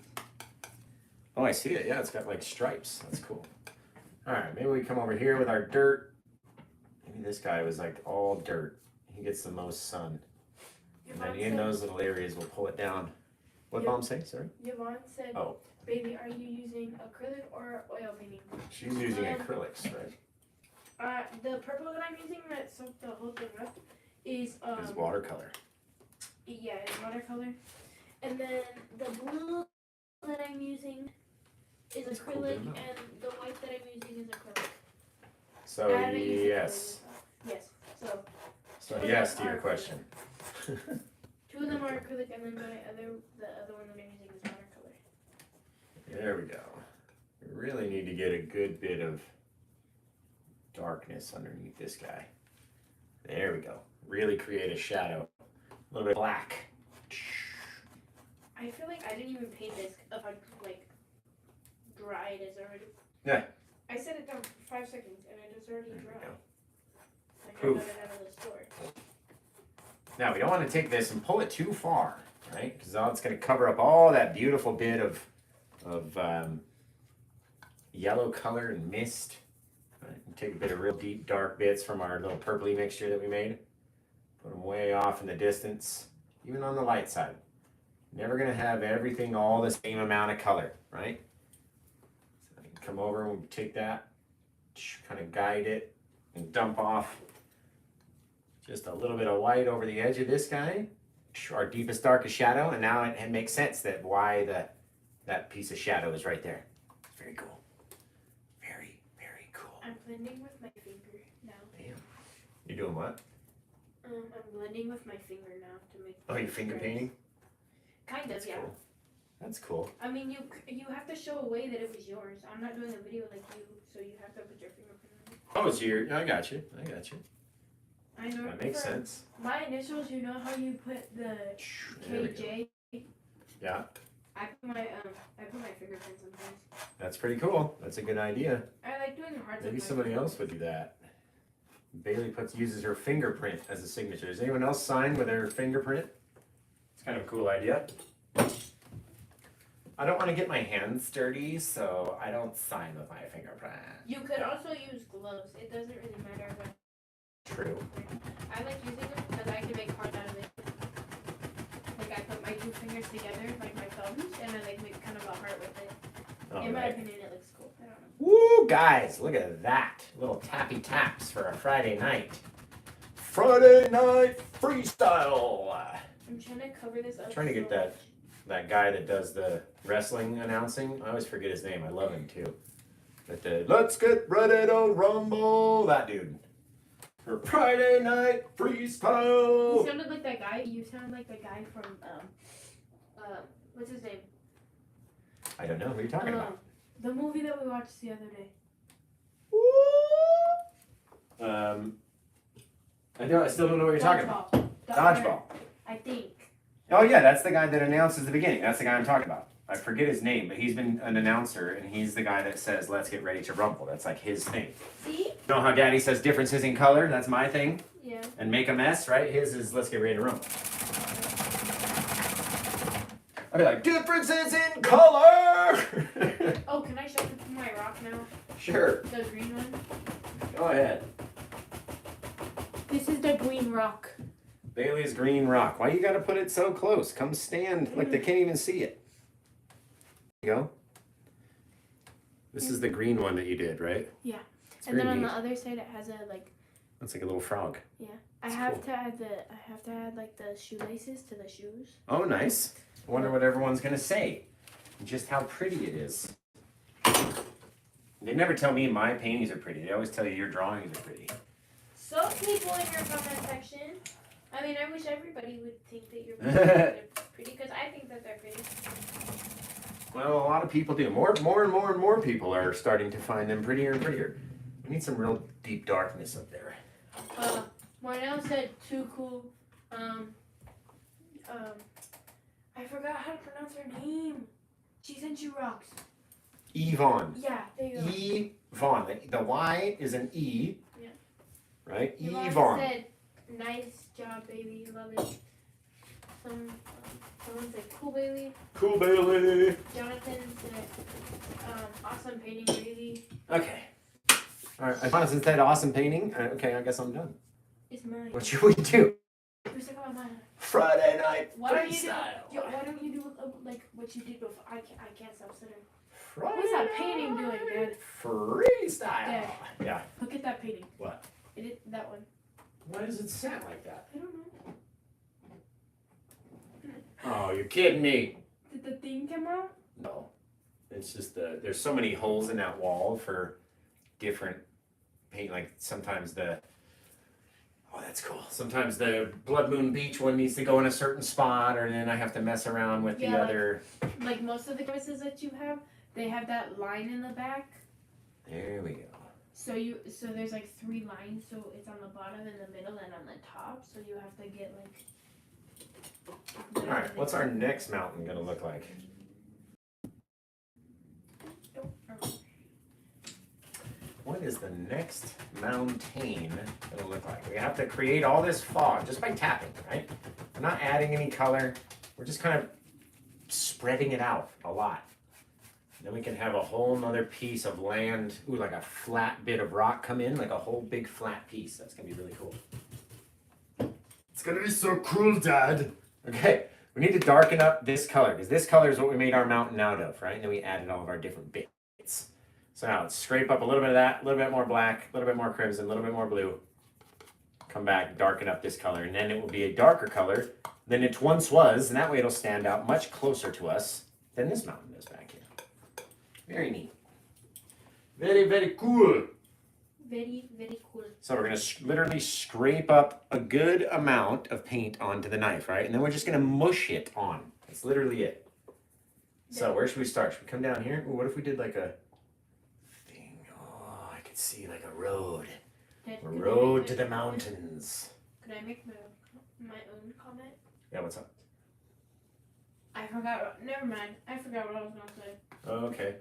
Oh, I see it. Yeah, it's got like stripes. That's cool. All right, maybe we come over here with our dirt. Maybe this guy was like all dirt. He gets the most sun. And then in those little areas, we'll pull it down. What did Mom say? Sorry? Yvonne said, Oh. "Baby, are you using acrylic or oil painting?" She's using acrylics, right? The purple that I'm using that soaked the whole thing up is It's watercolor. Yeah, it's watercolor. And then the blue that I'm using is That's cool to acrylic, know. and the white that I'm using is acrylic. So I haven't used yes. acrylic. Yes. So So yes to your question. two of them are acrylic, and then the other one that I'm using is watercolor. There we go. We really need to get a good bit of darkness underneath this guy. There we go. Really create a shadow. A little bit black. I feel like I didn't even paint this if I'm like dried as already. Yeah. I set it down for 5 seconds and it is already dry. go. Like I Poof. got it out of the store. Now we don't want to take this and pull it too far, right? Because it's going to cover up all that beautiful bit of yellow color and mist. Right? And take a bit of real deep dark bits from our little purpley mixture that we made. Put them way off in the distance. even on the light side. Never gonna have everything all the same amount of color, right? So I can come over and we'll take that, kind of guide it and dump off just a little bit of white over the edge of this guy, our deepest, darkest shadow, and now it makes sense that why that piece of shadow is right there. Very cool. Very, very cool. I'm blending with my finger now. Damn. You're doing what? I'm blending with my finger now to make. Oh, you're finger painting? Kind of, yeah. Cool. That's cool. I mean, you have to show away that it was yours. I'm not doing a video like you, so you have to put your fingerprint on it. Oh, it's your. I got you. I know. That makes sense. My initials, you know how you put the KJ? Yeah. I put my fingerprint sometimes. That's pretty cool. That's a good idea. I like doing hearts. Maybe somebody else would do that. Bailey uses her fingerprint as a signature. Does anyone else sign with their fingerprint? It's kind of a cool idea. I don't want to get my hands dirty, so I don't sign with my fingerprint. You could also use gloves. It doesn't really matter what. True. I like using them because I can make hearts out of it. Like I put my two fingers together, like my thumbs, and I like make kind of a heart with it. In my opinion, it looks cool. I don't know. Woo, guys, look at that. Little tappy taps for a Friday night. Friday night freestyle. I'm trying to cover this up. I'm trying to get that guy that does the wrestling announcing. I always forget his name. I love him too. But the let's get ready to rumble, that dude. For Friday night freestyle. You sounded like that guy. You sound like the guy from what's his name? I don't know who you're talking about. The movie that we watched the other day. I still don't know what you're talking about. Dodgeball. I think. Oh yeah, that's the guy that announces the beginning. That's the guy I'm talking about. I forget his name, but he's been an announcer, and he's the guy that says, let's get ready to rumble. That's like his thing. See? You know how Daddy says differences in color? That's my thing. Yeah. And make a mess, right? His is let's get ready to rumble. I'd be like, differences in color! Oh, can I show you my rock now? Sure. The green one? Go ahead. This is the green rock. Bailey's green rock. Why you gotta put it so close? Come stand like they can't even see it. There you go. This is the green one that you did, right? Yeah. It's And then very on neat. the other side it has a like. That's like a little frog. Yeah. That's I have cool. to add like the shoelaces to the shoes. Oh, nice. I wonder what everyone's gonna say. Just how pretty it is. They never tell me my paintings are pretty. They always tell you your drawings are pretty. Some people in your comment section. I mean, I wish everybody would think that you're pretty because I think that they're pretty. Well, a lot of people do. More and more people are starting to find them prettier and prettier. We need some real deep darkness up there. Marnell said too cool. I forgot how to pronounce her name. She sent you rocks. Yvonne. Yeah, there you go. Yvonne. The Y is an E. Yeah. Right? Yvonne said, nice job, baby. Love it. Someone said, cool, Bailey. Cool, Bailey. Jonathan said, awesome painting, Bailey. Okay. All right. Jonathan said awesome painting. Okay, I guess I'm done. It's mine. What should we do? Who's talking about mine? Friday night Why don't you do, freestyle. why don't you do like what you did before? I can't self-center. Friday What's that painting doing, Dad? Freestyle. Dad. Yeah. Look at that painting. What? That one. Why does it sound like that? I don't know. Oh, you're kidding me. Did the thing come out? No. It's just there's so many holes in that wall for different paint. Like sometimes oh, that's cool. Sometimes the Blood Moon Beach one needs to go in a certain spot, or then I have to mess around with the other. Like most of the canvases that you have, they have that line in the back. There we go. So there's like 3 lines, so it's on the bottom, in the middle, and on the top. So you have to get like. All right, what's our next mountain gonna look like? What is the next mountain gonna look like? We have to create all this fog just by tapping, right? We're not adding any color. We're just kind of spreading it out a lot. Then we can have a whole nother piece of land, like a flat bit of rock come in, like a whole big flat piece. That's gonna be really cool. It's gonna be so cool, Dad. Okay, we need to darken up this color because this color is what we made our mountain out of, right? And then we added all of our different bits. So now let's scrape up a little bit of that, a little bit more black, a little bit more crimson, a little bit more blue. Come back, darken up this color, and then it will be a darker color than it once was, and that way it'll stand out much closer to us than this mountain does back here. Very neat. Very, very cool. Very, very cool. So we're going to literally scrape up a good amount of paint onto the knife, right? And then we're just going to mush it on. That's literally it. So where should we start? Should we come down here? Ooh, what if we did like a thing? Oh, I could see like a road. A road to the mountains. Could I make my own comment? Yeah, what's up? I forgot. Never mind. I forgot what I was going to say. Oh, okay.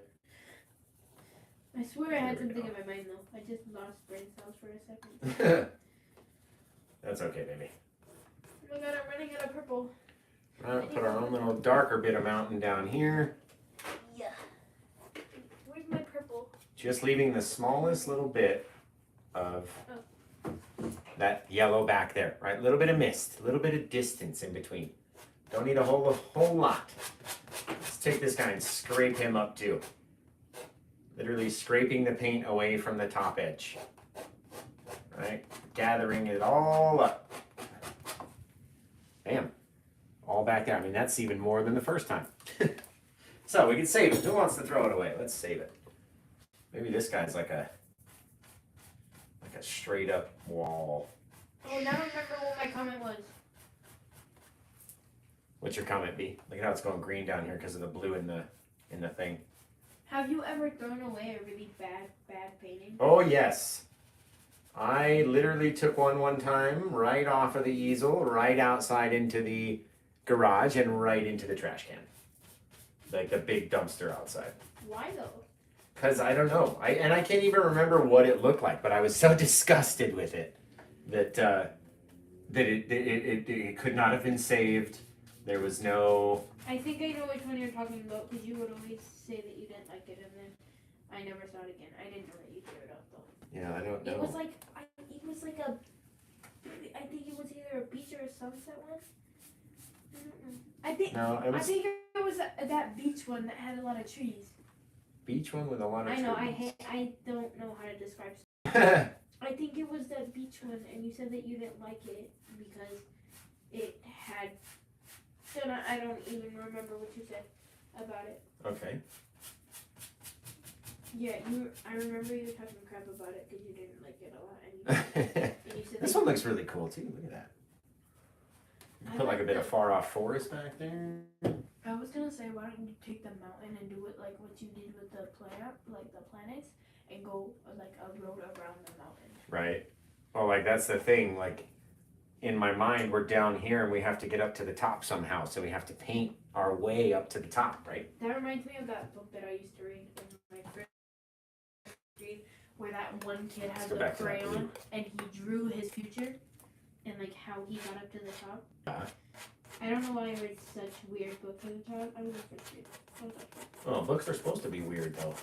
I swear I had something in my mind though. I just lost brain cells for a second. That's okay, baby. Oh my god, I'm running out of purple. Put our own little darker bit of mountain down here. Yeah. Where's my purple? Just leaving the smallest little bit of that yellow back there, right? A little bit of mist, a little bit of distance in between. Don't need a whole lot. Let's take this guy and scrape him up too. Literally scraping the paint away from the top edge. Right? Gathering it all up. Bam. All back there. I mean, that's even more than the first time. So we can save it. Who wants to throw it away? Let's save it. Maybe this guy's like a straight up wall. Oh, now I remember what my comment was. What's your comment be? Look at how it's going green down here because of the blue in the thing. Have you ever thrown away a really bad painting? Oh, yes. I literally took one time right off of the easel, right outside into the garage, and right into the trash can. Like the big dumpster outside. Why though? Because I don't know. I can't even remember what it looked like, but I was so disgusted with it that it could not have been saved. There was no... I think I know which one you're talking about because you would always say that you didn't like it, and then I never saw it again. I didn't know that you threw it out though. Yeah, I don't know. It was like I think it was either a beach or a sunset one. I don't know. I think it was that beach one that had a lot of trees. Beach one with a lot of trees. I know. I don't know how to describe. I think it was that beach one, and you said that you didn't like it because it had. I don't even remember what you said about it. Okay. Yeah, I remember you talking crap about it because you didn't like it a lot, and you said this one looks really cool too. Look at that. You put like a bit of far off forest back there. I was gonna say, why don't you take the mountain and do it like what you did with the planets, and go like a road around the mountain. Right. Well, like that's the thing. Like in my mind, we're down here and we have to get up to the top somehow. So we have to paint our way up to the top, right? That reminds me of that book that I used to read in my first grade, where that one kid has a crayon and he drew his future and like how he got up to the top. I don't know why I read such weird books as a child. I was in first grade. Oh, books are supposed to be weird though.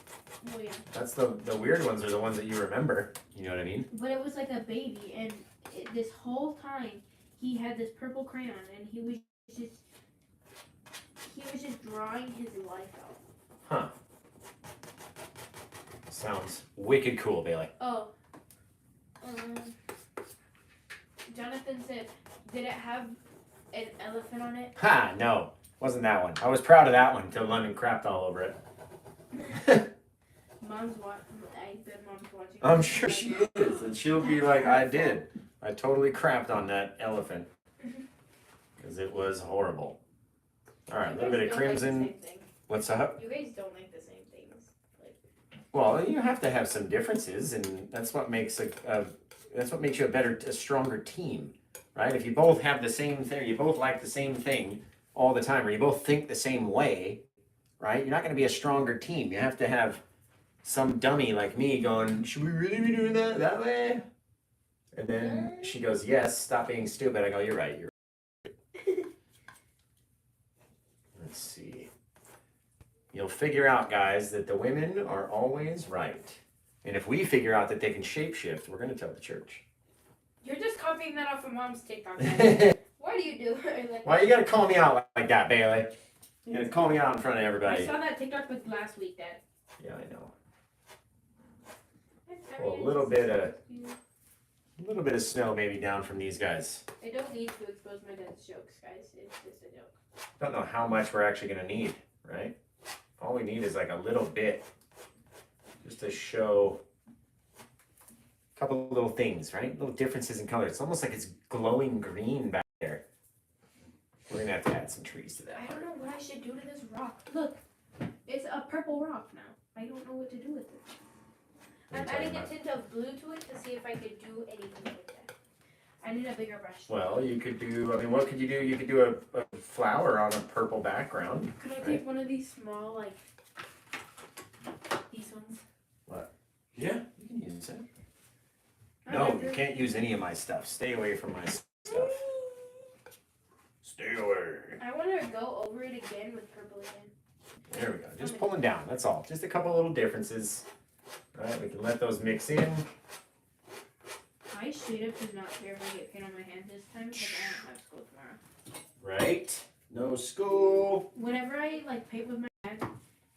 Well, yeah. That's the weird ones are the ones that you remember. You know what I mean? But it was like a baby, and this whole time he had this purple crayon, and he was just drawing his life out. Huh. Sounds wicked cool, Bailey. Oh. Jonathan said, did it have an elephant on it? Ha! No, wasn't that one. I was proud of that one until London crapped all over it. Mom's watching. I bet Mom's watching. I'm sure she is, and she'll be like, I did. I totally crapped on that elephant because it was horrible. All right, a little bit of crimson. Like What's up? you guys don't like the same things. Well, you have to have some differences, and that's what makes you a stronger team, right? If you both have the same thing, you both like the same thing all the time, or you both think the same way, right? You're not going to be a stronger team. You have to have some dummy like me going, should we really be doing that way? And then she goes, yes, stop being stupid. I go, you're right. Let's see. You'll figure out, guys, that the women are always right. And if we figure out that they can shapeshift, we're going to tell the church. You're just copying that off of Mom's TikTok. Why do you do it like Why you gotta call me out like that, Bailey? You gotta call me out in front of I everybody. saw that TikTok like last week, Dad. Yeah, I know. I Well, mean, a little bit of snow maybe down from these guys. I don't need to expose my dad's jokes, guys. It's just a joke. Don't know how much we're actually gonna need, right? All we need is like a little bit, just to show a couple of little things, right? Little differences in color. It's almost like it's glowing green back there. We're gonna have to add some trees to that. I don't know what I should do to this rock. Look, it's a purple rock now. I don't know what to do with it. I'm adding a tint of blue to it to see if I could do anything with it. I need a bigger brush. Well, you could do, I mean, what could you do? You could do a flower on a purple background. Could I take one of these small, like, these ones? What? Yeah, you can use it. No, you can't use any of my stuff. Stay away from my stuff. Stay away. I want to go over it again with purple again. There we go. Just pulling down. That's all. Just a couple little differences. All right, we can let those mix in. I straight up do not care if I get paint on my hands this time because I don't have school tomorrow. Right. No school. Whenever I like paint with my hand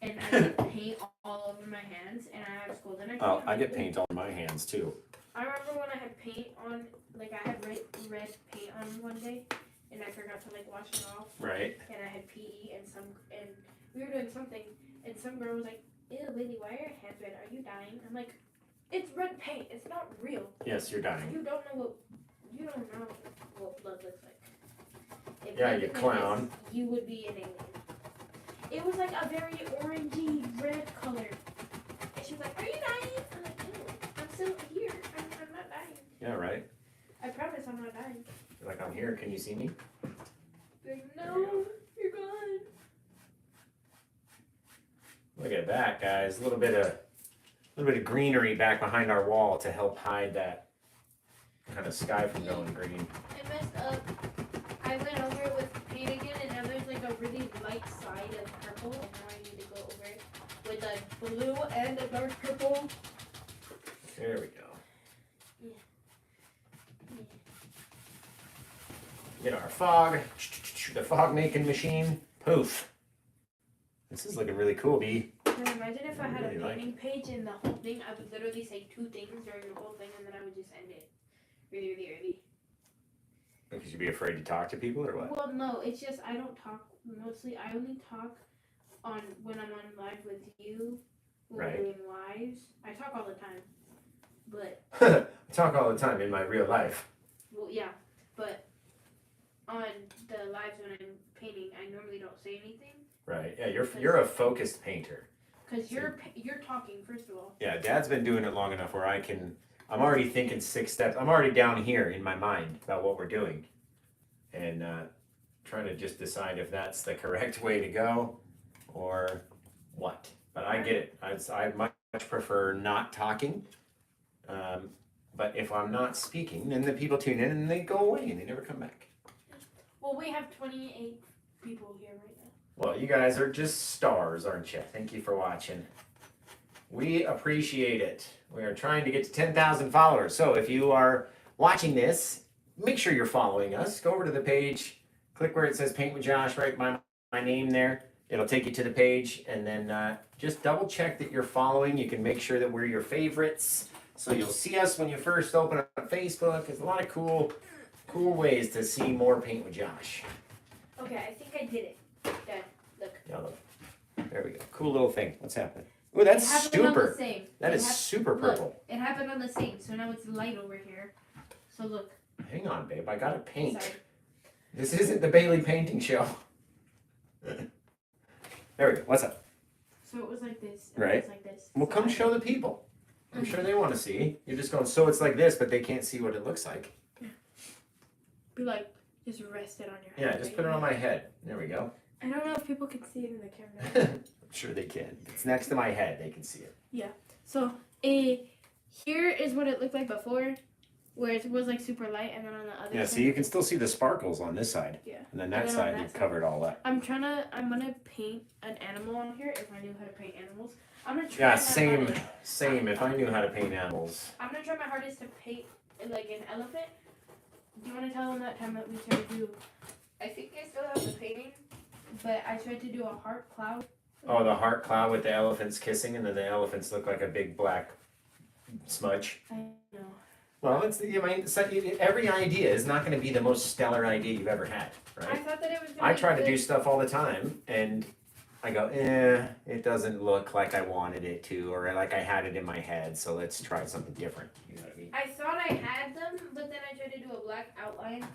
and I get paint all over my hands and I have school, then I can't. Oh, I get paint on my hands too. I remember when I had paint on, like I had red paint on one day and I forgot to like wash it off. Right. And I had PE and we were doing something and some girl was like, "Ew, Lily, why are your hands red? Are you dying?" I'm like, "It's red paint. It's not real." Yes, you're dying. You don't know what blood looks like. If Yeah, blood you looked like clown. this, you would be an alien. It was like a very orangey red color. And she was like, "Are you dying?" I'm like, "No, I'm still here. I'm not dying. Yeah, right. I promise I'm not dying." You're like, I'm here. Can you see me? Like, no, you're gone. Look at that, guys. A little bit of greenery back behind our wall to help hide that kind of sky from going green. I messed up. I went over it with paint again, and now there's like a really light side of purple, and now I need to go over it with a blue and a dark purple. There we go. Yeah. Get our fog, the fog making machine. Poof. This is looking really cool, B. Now imagine if I had Really a like painting page and the whole thing, I would literally say 2 things during the whole thing, and then I would just end it really, really early. Because you'd be afraid to talk to people or what? Well, no, it's just I don't talk mostly. I only talk on when I'm on live with you. When Right. we're doing lives. I talk all the time, but I talk all the time in my real life. well, yeah, but on the lives when I'm painting, I normally don't say anything. Right. Yeah, you're a focused painter. Cause you're talking first of all. Yeah, Dad's been doing it long enough where I'm already thinking 6 steps. I'm already down here in my mind about what we're doing, and trying to just decide if that's the correct way to go, or what. But I get it. I much prefer not talking. But if I'm not speaking, then the people tune in and they go away and they never come back. Well, we have 28 people here right now. Well, you guys are just stars, aren't you? Thank you for watching. We appreciate it. We are trying to get to 10,000 followers. So if you are watching this, make sure you're following us. Go over to the page, click where it says Paint with Josh, write my name there. It'll take you to the page, and then just double check that you're following. You can make sure that we're your favorites. So you'll see us when you first open up Facebook. There's a lot of cool ways to see more Paint with Josh. Okay, I think I did it. Dad, look. Yeah, look. There we go. Cool little thing. What's happening? Oh, that's It happened on the super. same. That is super purple. Look, it happened on the same, so now it's light over here. So look. Hang on, babe. I gotta paint. Sorry. This isn't the Bailey painting show. There we go. What's up? So it was like this. And Right. It was like this. Well, So come I- show the people. I'm sure they want to see. You're just going, so it's like this, but they can't see what it looks like. Be like, just rest it on your head. Yeah, just put it on my head. There we go. I don't know if people can see it in the camera. I'm sure they can. If it's next to my head, they can see it. So, here is what it looked like before, where it was like super light, and then on the other Yeah, side. so you can still see the sparkles on this side. Yeah. And then And that then on side, that you've side. covered all that. I'm gonna paint an animal on here if I knew how to paint animals. I'm gonna try Yeah, my same. hardest. Same. If I knew how to paint animals. I'm gonna try my hardest to paint like an elephant, Do you want to tell them that time that we tried to do? I think I still have the painting, but I tried to do a heart cloud. Oh, the heart cloud with the elephants kissing, and then the elephants look like a big black smudge. I know. Well, every idea is not going to be the most stellar idea you've ever had, I right? thought that it was. I try to do stuff all the time, and I go, it doesn't look like I wanted it to, or like I had it in my head, so let's try something different. You know what I mean? I thought I had them, but then I tried to do a black outline,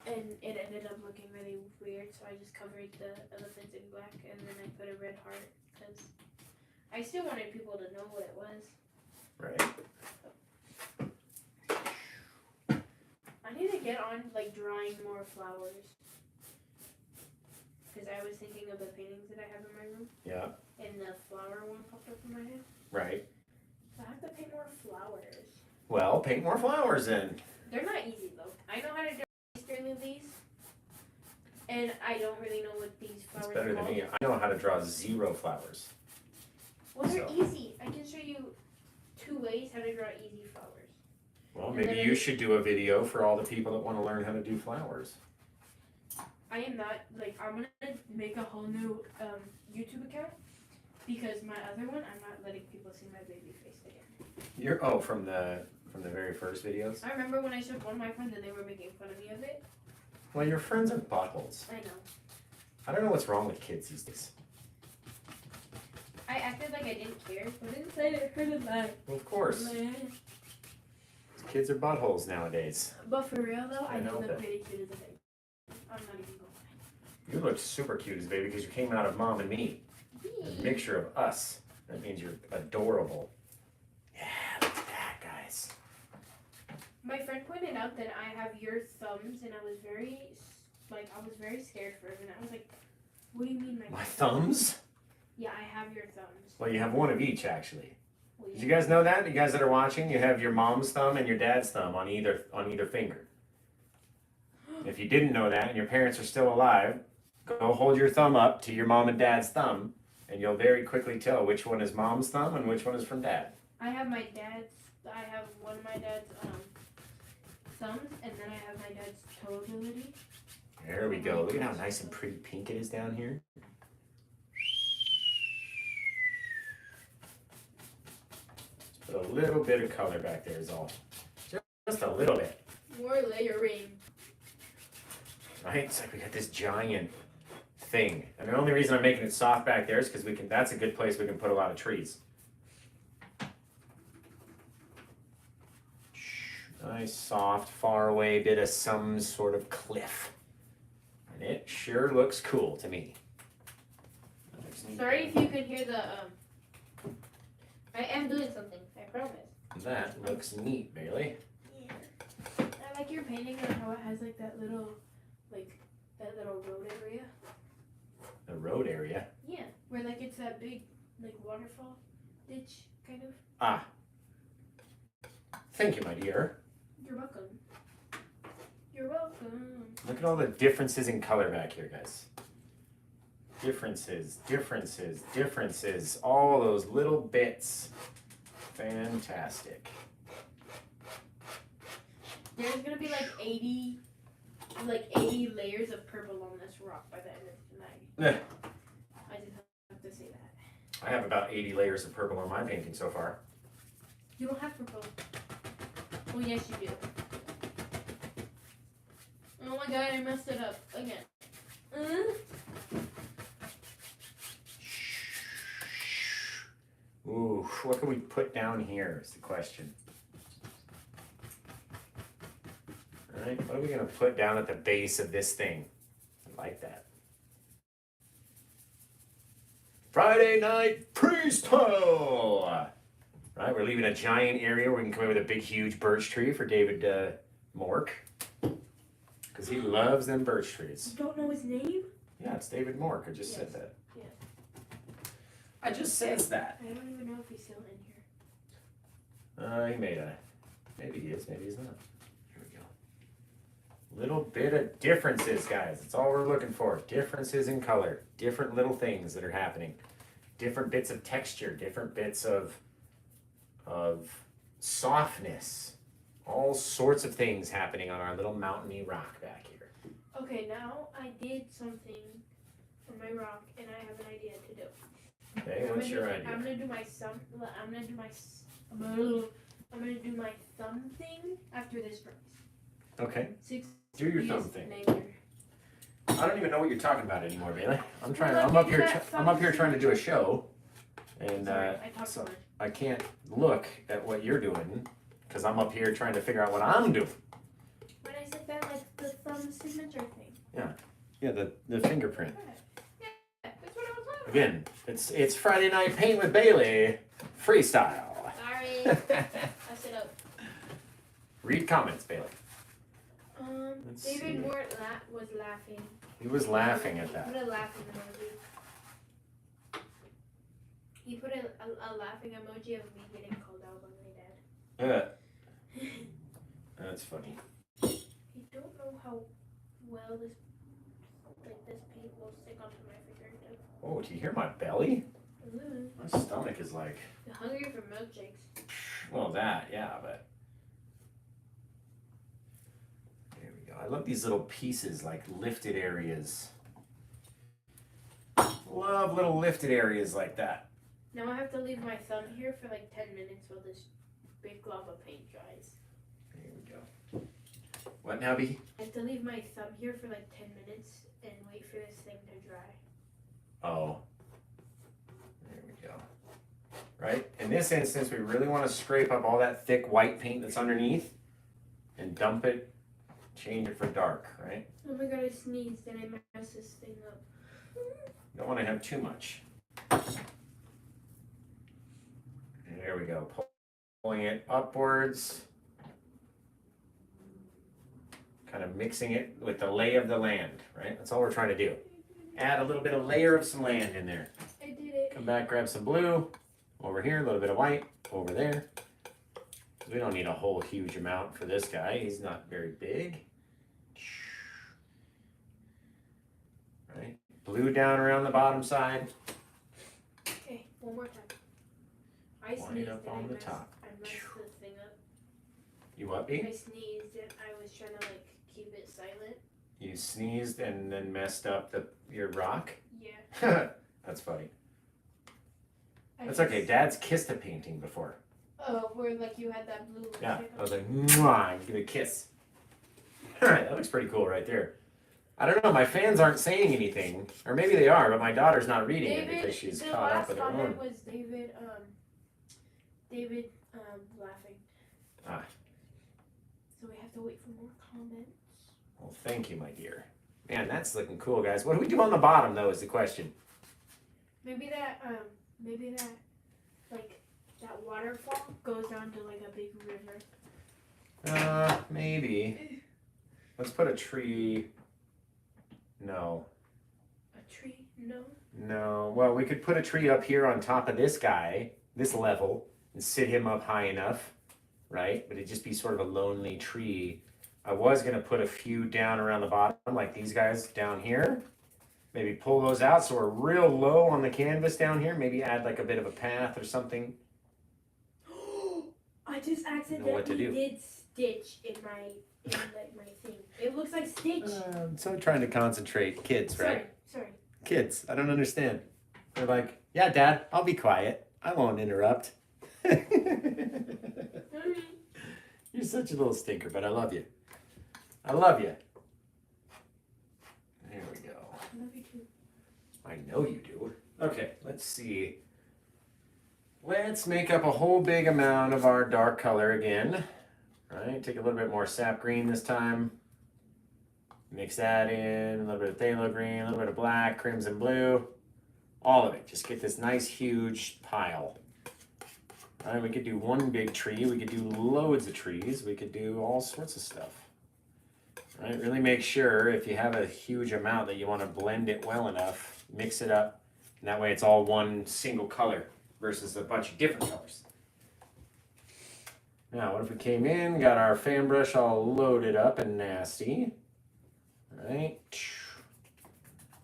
and it ended up looking really weird, so I just covered the elephants in black, and then I put a red heart, because I still wanted people to know what it was. Right. I need to get on, like, drawing more flowers. Because I was thinking of the paintings that I have in my room. Yeah. And the flower one popped up in my head. Right. So I have to paint more flowers. Well, paint more flowers then. They're not easy, though. I know how to do Easter lilies. And I don't really know what these flowers are Better than called. me. I know how to draw 0 flowers. Well, they're So. easy. I can show you 2 ways how to draw easy flowers. Well, And maybe then you should do a video for all the people that want to learn how to do flowers. I am not, like, I'm going to make a whole new YouTube account. Because my other one, I'm not letting people see my baby face again. From the very first videos? I remember when I showed one of my friends and they were making fun of me of it. Well, your friends are buttholes. I know. I don't know what's wrong with kids these days. I acted like I didn't care, but inside it hurt a lot. Well, of course. Kids are buttholes nowadays. But for real though, I I do know look that. pretty cute as a baby. I'm not even going You look super cute as a baby because you came out of mom and me. A to mixture of us. That means you're adorable. Yeah, look at that, guys. My friend pointed out that I have your thumbs, and I was very scared for a minute. I was like, "What do you mean My thumbs? Yeah, I have your thumbs. Well, you have one of each, actually. Well, Did yeah. you guys know that? You guys that are watching, you have your mom's thumb and your dad's thumb on either finger. If you didn't know that and your parents are still alive, go hold your thumb up to your mom and dad's thumb, and you'll very quickly tell which one is mom's thumb and which one is from dad. I have one of my dad's thumbs, and then I have my dad's toe ability. There we go. Look at how nice and pretty pink it is down here. Just put a little bit of color back there is all. Just a little bit. More layering. Right? It's like we got this giant thing. And the only reason I'm making it soft back there is because that's a good place we can put a lot of trees. Nice, soft, far away bit of some sort of cliff. And it sure looks cool to me. Sorry if you could hear the I am doing something, I promise. That looks neat, Bailey. Yeah. I like your painting and how it has like that little road area. The road area. Yeah. Where like it's that big like waterfall ditch kind of. Ah. Thank you, my dear. You're welcome. You're welcome. Look at all the differences in color back here, guys. Differences, differences, differences. All those little bits. Fantastic. There's gonna be like 80 layers of purple on this rock by the end of tonight. I just have to say that. I have about 80 layers of purple on my painting so far. You don't have purple. Well, yes, you do. Oh my god, I messed it up again. Ooh, what can we put down here is the question. All right, what are we going to put down at the base of this thing? I like that. Friday night freestyle! Right, we're leaving a giant area where we can come in with a big, huge birch tree for David Mork. Because he loves them birch trees. You don't know his name? Yeah, it's David Mork. I just said that. Yes. I just says that. I don't even know if he's still in here. He made a. Maybe he is, maybe he's not. Here we go. Little bit of differences, guys. That's all we're looking for. Differences in color. Different little things that are happening. Different bits of texture. Different bits of softness. All sorts of things happening on our little mountainy rock back here. Okay, now I did something for my rock, and I have an idea to do. Okay, what's your idea? I'm gonna do my thumb thing after this price. Okay. 6 Do your thumb thing. Later. I don't even know what you're talking about anymore, Bailey. I'm Well, up here trying to do a show, and Sorry, I talked so too much. I can't look at what you're doing because I'm up here trying to figure out what I'm doing. When I said that, like the thumb signature thing. Yeah, the fingerprint. Yeah, that's what I was talking about. Again, it's Friday night paint with Bailey freestyle. Sorry, messed it up. Read comments, Bailey. Let's David see. Moore was laughing. He was laughing at He that. put a laughing emoji. He put a laughing emoji of me getting called out by my dad. That's funny. I don't know how well this paint will stick onto my fingertip. Oh, do you hear my belly? Ooh. My stomach is like, You're hungry for milkshakes. well, that, yeah, but. There we go. I love these little pieces, like lifted areas. Love little lifted areas like that. Now I have to leave my thumb here for like 10 minutes while this big glob of paint dries. There we go. What now, B? I have to leave my thumb here for like 10 minutes and wait for this thing to dry. Oh. There we go. Right? In this instance, we really want to scrape up all that thick white paint that's underneath and dump it, change it for dark, right? Oh my god, I sneezed and I messed this thing up. You don't want to have too much. There we go. Pulling it upwards. Kind of mixing it with the lay of the land, right? That's all we're trying to do. Add a little bit of layer of some land in there. I did it. Come back, grab some blue. Over here, a little bit of white. Over there. We don't need a whole huge amount for this guy. He's not very big. Right? Blue down around the bottom side. Okay, one more time. I White sneezed up and on I the messed, top. I messed the thing up. You what, I B? sneezed and I was trying to like keep it silent. You sneezed and then messed up your rock? Yeah. That's funny. I That's just- okay. Dad's kissed a painting before. Oh, where like you had that blue Yeah. lipstick I on. was like, mwah, give it a kiss. Alright, that looks pretty cool right there. I don't know, my fans aren't saying anything. Or maybe they are, but my daughter's not reading it because she's the caught up last with her comment own. was David laughing. Ah. So we have to wait for more comments. Well, thank you, my dear. Man, that's looking cool, guys. What do we do on the bottom, though, is the question. Maybe that like that waterfall goes down to like a big river. Maybe. Let's put a tree. No. A tree? No. No. Well, we could put a tree up here on top of this guy, this level, and sit him up high enough, right? But it'd just be sort of a lonely tree. I was going to put a few down around the bottom, like these guys down here. Maybe pull those out so we're real low on the canvas down here. Maybe add like a bit of a path or something. I just what to accidentally do. did Stitch in my thing. It looks like Stitch. So trying to concentrate. Kids, right? Sorry. Kids, I don't understand. They're like, yeah, Dad, I'll be quiet. I won't interrupt. You're such a little stinker, but I love you. I love you. There we go. I love you too. I know you do. Okay, let's see. Let's make up a whole big amount of our dark color again. All right, take a little bit more sap green this time. Mix that in, a little bit of phthalo green, a little bit of black, crimson blue. All of it. Just get this nice huge pile. All right, we could do one big tree. We could do loads of trees. We could do all sorts of stuff. All right, really make sure if you have a huge amount that you want to blend it well enough, mix it up, and that way it's all one single color versus a bunch of different colors. Now, what if we came in, got our fan brush all loaded up and nasty, all right?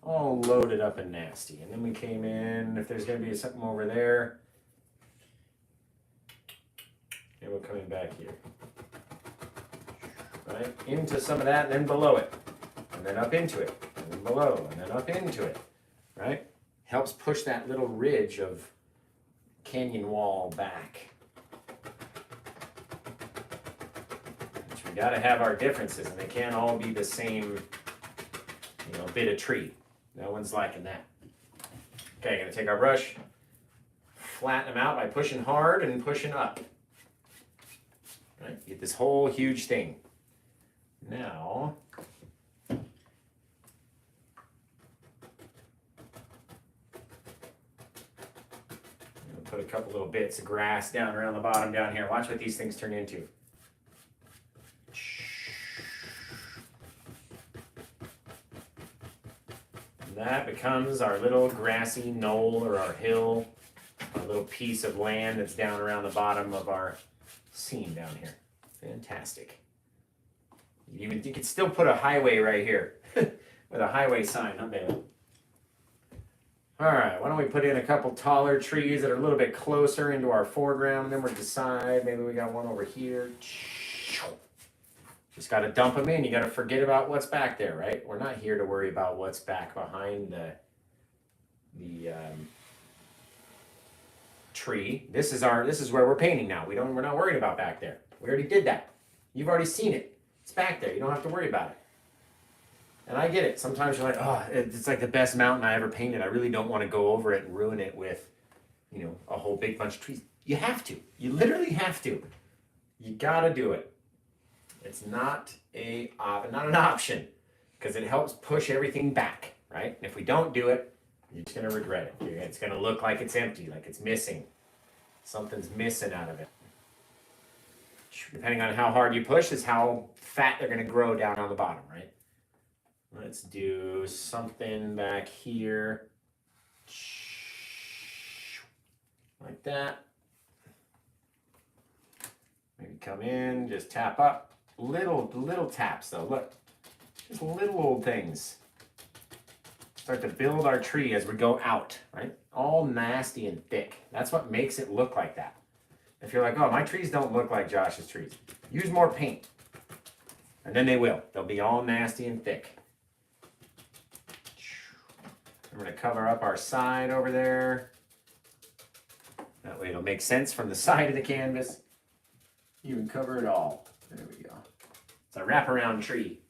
All loaded up and nasty. And then we came in, if there's going to be something over there, and we're coming back here. right? Into some of that and then below it. And then up into it. And then below and then up into it, right? Helps push that little ridge of canyon wall back. Which we gotta have our differences and they can't all be the same, bit of tree. No one's liking that. Okay, gonna take our brush, flatten them out by pushing hard and pushing up. Right? Get this whole huge thing. Now, put a couple little bits of grass down around the bottom down here. Watch what these things turn into. And that becomes our little grassy knoll or our hill, our little piece of land that's down around the bottom of our scene down here. Fantastic. You could still put a highway right here with a highway sign, huh, baby? All right, why don't we put in a couple taller trees that are a little bit closer into our foreground, and then we'll decide, maybe we got one over here. Just got to dump them in. You got to forget about what's back there, right? We're not here to worry about what's back behind the tree. This is where we're painting now. We're not worried about back there. We already did that. You've already seen it. It's back there. You don't have to worry about it. And I get it. Sometimes you're like, oh, it's like the best mountain I ever painted. I really don't want to go over it and ruin it with, a whole big bunch of trees. You have to. You literally have to. You got to do it. It's not an option because it helps push everything back, right? And if we don't do it, you're just going to regret it. It's going to look like it's empty, like it's missing. Something's missing out of it. Depending on how hard you push is how fat they're going to grow down on the bottom, right? Let's do something back here. Like that. Maybe come in, just tap up. Little taps though, look. Just little old things. Start to build our tree as we go out, right? All nasty and thick. That's what makes it look like that. If you're like, oh, my trees don't look like Josh's trees, use more paint. And then they will. They'll be all nasty and thick. We're going to cover up our side over there. That way it'll make sense from the side of the canvas. You can cover it all. There we go. It's a wraparound tree.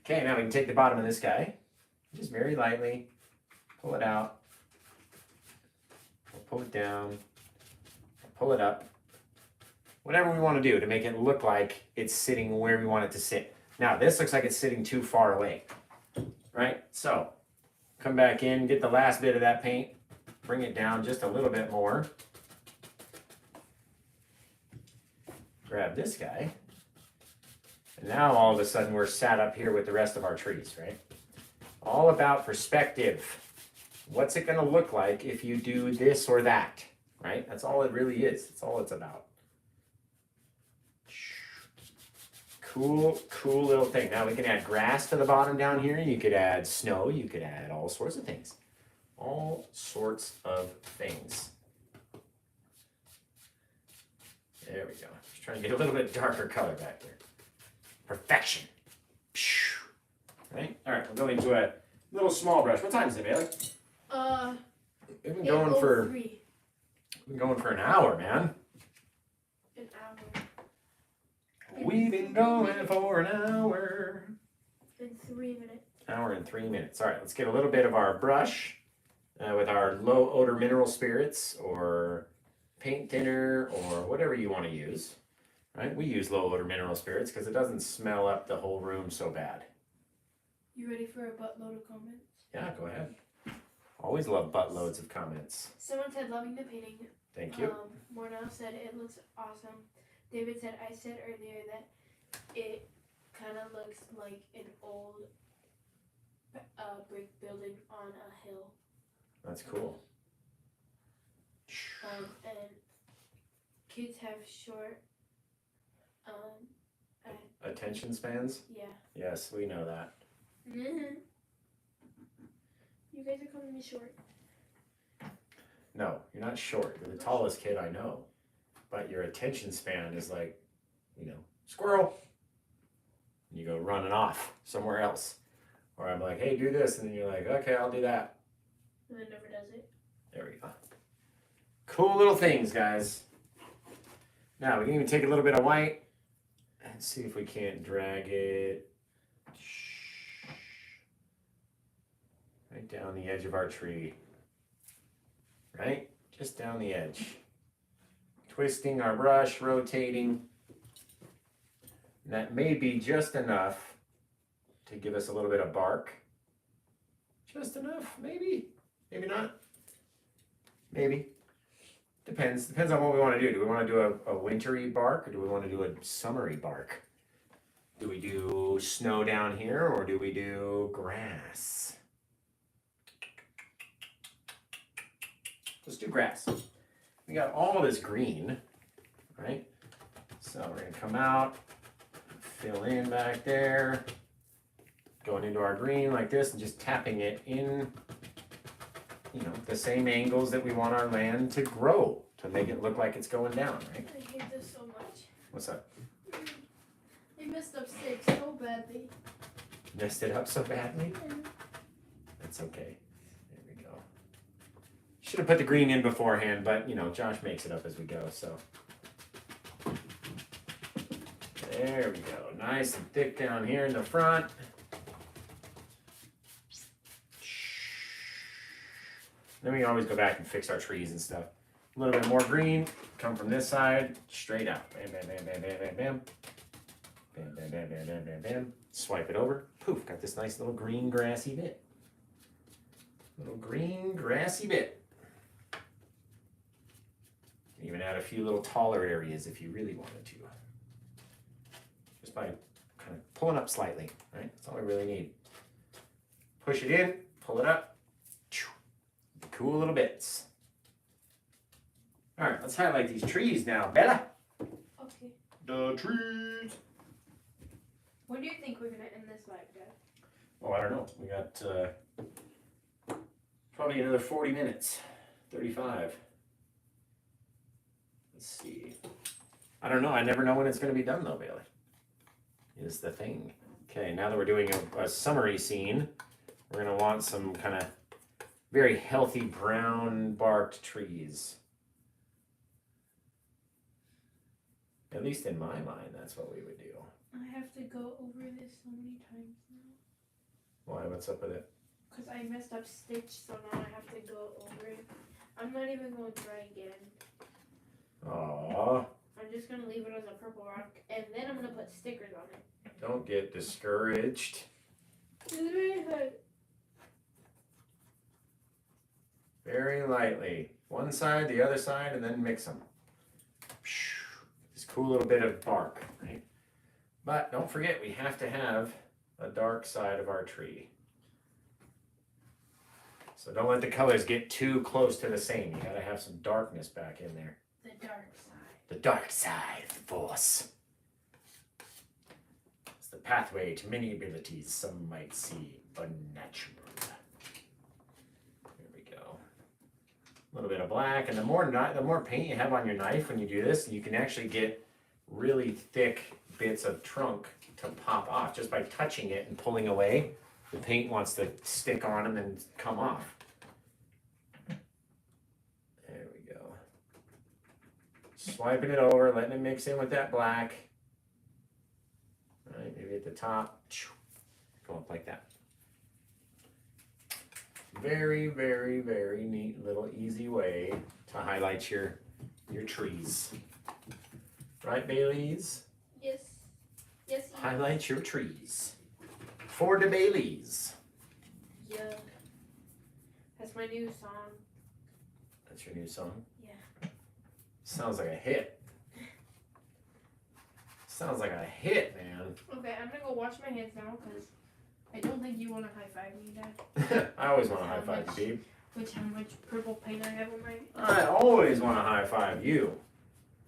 Okay, now we can take the bottom of this guy. Just very lightly pull it out. Pull it down. Pull it up. Whatever we want to do to make it look like it's sitting where we want it to sit. Now, this looks like it's sitting too far away, right? So, come back in, get the last bit of that paint, bring it down just a little bit more. Grab this guy. And now all of a sudden we're sat up here with the rest of our trees, right? All about perspective. What's it going to look like if you do this or that, right? That's all it really is. That's all it's about. Cool little thing. Now we can add grass to the bottom down here. You could add snow. You could add all sorts of things. All sorts of things. There we go. Just trying to get a little bit darker color back there. Perfection. Right? All right, we'll go into a little small brush. What time is it, Bailey? We've been going for an hour, man. An hour. We've been going for an hour. In 3 minutes. Hour and 3 minutes. All right, let's get a little bit of our brush with our low odor mineral spirits or paint thinner or whatever you want to use. Right? We use low odor mineral spirits because it doesn't smell up the whole room so bad. You ready for a buttload of comments? Yeah, go ahead. Always love buttloads of comments. Someone said, loving the painting. Thank you. Mornell said, it looks awesome. David said, I said earlier that it kind of looks like an old brick building on a hill. That's cool. And kids have short attention spans? Yeah. Yes, we know that. Mm-hmm. You guys are calling me short. No, you're not short. You're the tallest kid I know. But your attention span is like, squirrel. and you go running off somewhere else. Or I'm like, hey, do this, and then you're like, okay, I'll do that. And it never does it. There we go. Cool little things, guys. Now, we can even take a little bit of white and see if we can't drag it right down the edge of our tree. Right? Just down the edge. Twisting our brush, rotating. And that may be just enough to give us a little bit of bark. Just enough, maybe. Maybe not. Maybe. Depends. Depends on what we want to do. Do we want to do a wintry bark or do we want to do a summery bark? Do we do snow down here or do we do grass? Let's do grass. We got all this green, right? So we're going to come out, fill in back there, going into our green like this and just tapping it in, you know, the same angles that we want our land to grow to make it look like it's going down, right? I hate this so much. What's up? They messed up sticks so badly. Messed it up so badly? That's okay. There we go. Should have put the green in beforehand, but, you know, Josh makes it up as we go, so. There we go. Nice and thick down here in the front. Then we always go back and fix our trees and stuff. A little bit more green, come from this side, straight out. Bam, bam, bam, bam, bam, bam, bam. Bam, bam, bam, bam, bam, bam, bam. Swipe it over. Poof, got this nice little green grassy bit. Little green grassy bit. Even add a few little taller areas if you really wanted to. Just by kind of pulling up slightly, right? That's all we really need. Push it in, pull it up. Cool little bits. All right, let's highlight these trees now, Bella. Okay. The trees. When do you think we're gonna end this live, Dad? Oh, I don't know. We got probably another 40 minutes. 35. Let's see. I don't know. I never know when it's going to be done, though, Bailey. Is the thing. Okay, now that we're doing a summery scene, we're going to want some kind of very healthy brown barked trees. At least in my mind, that's what we would do. I have to go over this so many times now. Why? What's up with it? Because I messed up Stitch, so now I have to go over it. I'm not even going to try again. Aww. I'm just going to leave it as a purple rock, and then I'm going to put stickers on it. Don't get discouraged. It's very hard. Very lightly. One side, the other side, and then mix them. This cool little bit of bark, right? But don't forget, we have to have a dark side of our tree. So don't let the colors get too close to the same. You gotta have some darkness back in there. The dark side. The dark side of the force. It's the pathway to many abilities some might see unnatural. There we go. A little bit of black, and the more paint you have on your knife when you do this, you can actually get really thick bits of trunk to pop off just by touching it and pulling away. The paint wants to stick on them and come off. There we go. Swiping it over, letting it mix in with that black. All right, maybe at the top. Go up like that. Very, very, very neat little easy way to highlight your trees. Right, Baileys? Yes. Yes. Highlight your trees. For the Baileys. Yeah. That's my new song. That's your new song? Yeah. Sounds like a hit. Sounds like a hit, man. Okay, I'm gonna go wash my hands now because I don't think you want to high five me, Dad. I always want to high five you, babe. Which how much purple paint I have on my. I always want to high five you.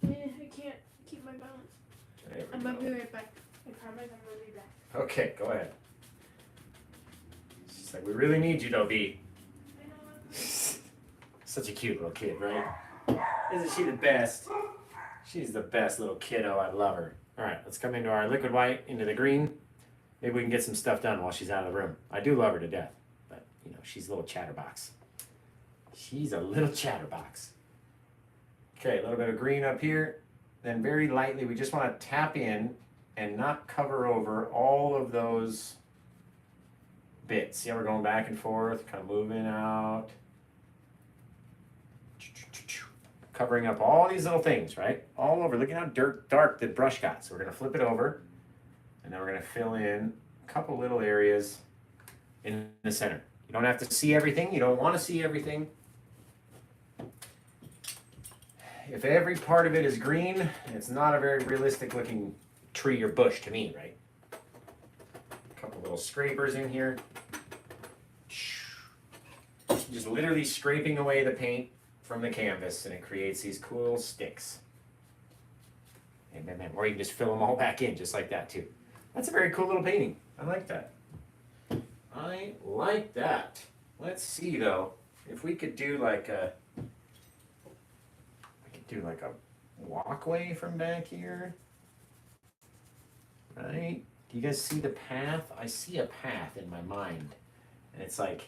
Yeah, I can't keep my balance. I'm gonna be right back. I promise I'm gonna be back. Okay, go ahead. She's like, we really need you, though, B. I know. Such a cute little kid, right? Isn't she the best? She's the best little kiddo. I love her. All right, let's come into our liquid white, into the green. Maybe we can get some stuff done while she's out of the room. I do love her to death, but you know, she's a little chatterbox. She's a little chatterbox. Okay, a little bit of green up here. Then very lightly, we just want to tap in and not cover over all of those bits. See how we're going back and forth, kind of moving out. Covering up all these little things, right? All over. Look at how dark the brush got. So we're going to flip it over, and then we're going to fill in a couple little areas in the center. You don't have to see everything. You don't want to see everything. If every part of it is green, it's not a very realistic looking tree or bush to me, right? A couple little scrapers in here. Just literally scraping away the paint from the canvas, and it creates these cool sticks. And then, or you can just fill them all back in just like that too. That's a very cool little painting. I like that. I like that. Let's see though, if we could do like a walkway from back here. Right? Do you guys see the path? I see a path in my mind. And it's like,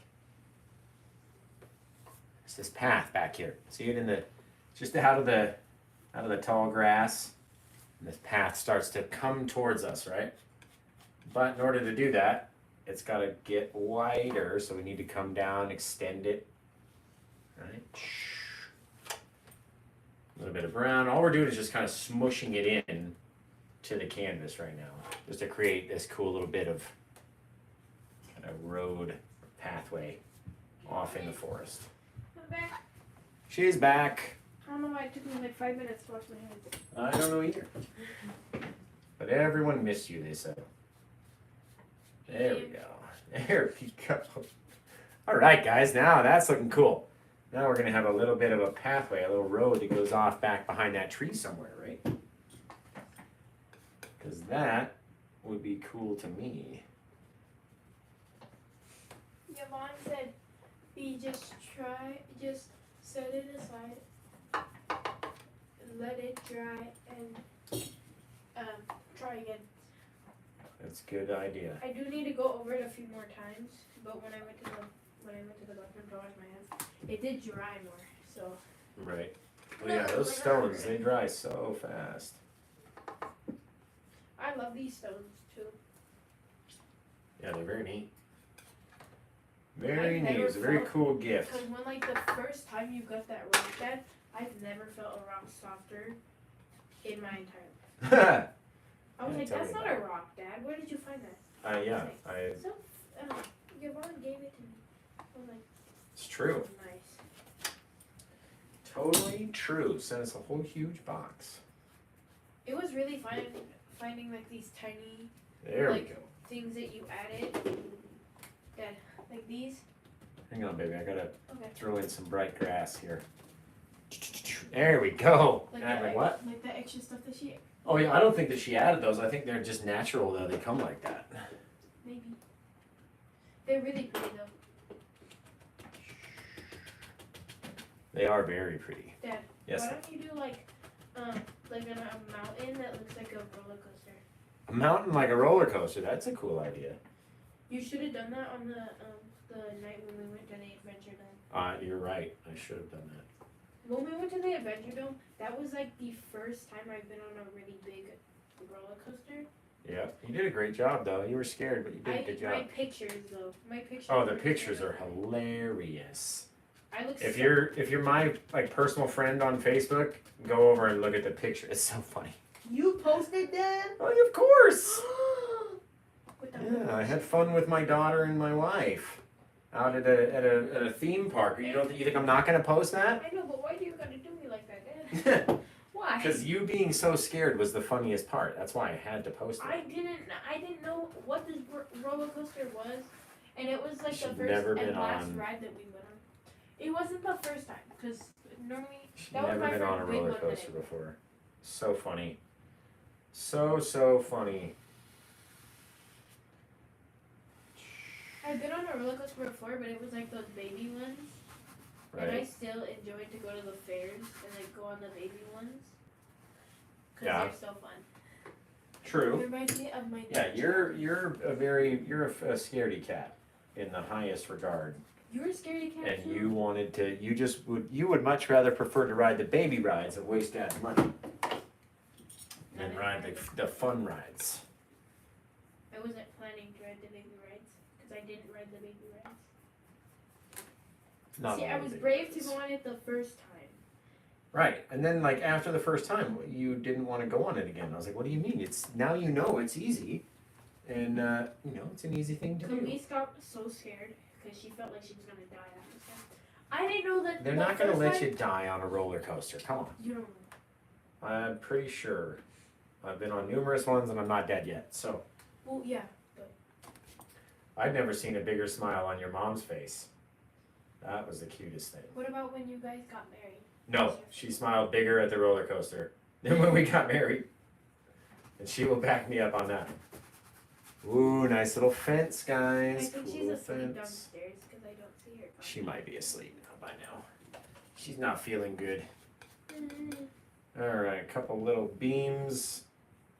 it's this path back here. See it in the, just out of the tall grass. And this path starts to come towards us, right? But in order to do that, it's got to get wider. So we need to come down, extend it. Right? A little bit of brown. All we're doing is just kind of smushing it in to the canvas right now, just to create this cool little bit of kind of road pathway off in the forest. I'm back. She's back. I don't know why it took me like 5 minutes to wash my hands. I don't know either. But everyone missed you, they said. There we go. There we go. All right, guys. Now that's looking cool. Now we're going to have a little bit of a pathway, a little road that goes off back behind that tree somewhere, right? Because that would be cool to me. Yvonne said, just set it aside, let it dry, and try again. That's a good idea. I do need to go over it a few more times, but when I went to the bathroom to wash my hands, it did dry more, so. Right. Well, yeah, those stones, they dry so fast. I love these stones too. Yeah, they're very neat. Very neat. It's a very cool gift. Because when like the first time you got that rock, Dad, I've never felt a rock softer in my entire life. I was like, that's not a rock, Dad. Where did you find that? Yeah. So, Yvonne gave it to me. I was like, it's true. Nice. Totally true. Sent us a whole huge box. It was really fun finding like these tiny There we go. Things that you added. Dad, like these. Hang on, baby. I gotta Okay. throw in some bright grass here. There we go. Like what? Like the extra stuff that she. Oh yeah, I don't think that she added those. I think they're just natural though. They come like that. Maybe. They're really pretty though. They are very pretty. Dad, yes. why don't you do like a mountain that looks like a roller coaster? A mountain like a roller coaster. That's a cool idea. You should have done that on the night when we went to the Adventure Dome. You're right. I should have done that. When we went to the Adventure Dome, that was like the first time I've been on a really big roller coaster. Yeah, you did a great job though. You were scared, but you did a good job. My pictures though, Oh, the pictures are hilarious. I look. If you're my like personal friend on Facebook, go over and look at the picture. It's so funny. You posted that? Oh, of course. With the Yeah, I had fun with my daughter and my wife out at a theme park. You think I'm not gonna post that? I know, but why do you gotta do me like that, Dad? Why? Because you being so scared was the funniest part. That's why I had to post it. I didn't know what this roller coaster was, and it was like the She'd first never and been last on- ride that we went on. It wasn't the first time, because normally She'd that was never my been first on a big roller one coaster that before. So funny. So funny. I've been on a roller coaster before, but it was like those baby ones. And I Right. still enjoyed to go to the fairs and like go on the baby ones. Because Yeah. they're so fun. True. It reminds me of my. Yeah, you're a scaredy cat in the highest regard. You're a scaredy cat. And too? you would much rather prefer to ride the baby rides and waste dad's money than ride the fun rides. I wasn't planning to ride the baby rides because I didn't ride the baby rides. Not See, all I the was baby brave rides. to go on it the first time. Right, and then like after the first time, you didn't want to go on it again. I was like, "What do you mean? It's now you know it's easy, and it's an easy thing to do." Elise got so scared because she felt like she was gonna die after that. I didn't know that. They're the not going to first let time- you die on a roller coaster. Come on. You don't know. I'm pretty sure. I've been on numerous ones and I'm not dead yet. So Well, yeah. I've never seen a bigger smile on your mom's face. That was the cutest thing. What about when you guys got married? No, she smiled bigger at the roller coaster than when we got married. And she will back me up on that. Ooh, nice little fence, I guys. think Cool she's asleep fence. downstairs because I don't see her. She might be asleep now by now. She's not feeling good. Alright, a couple little beams.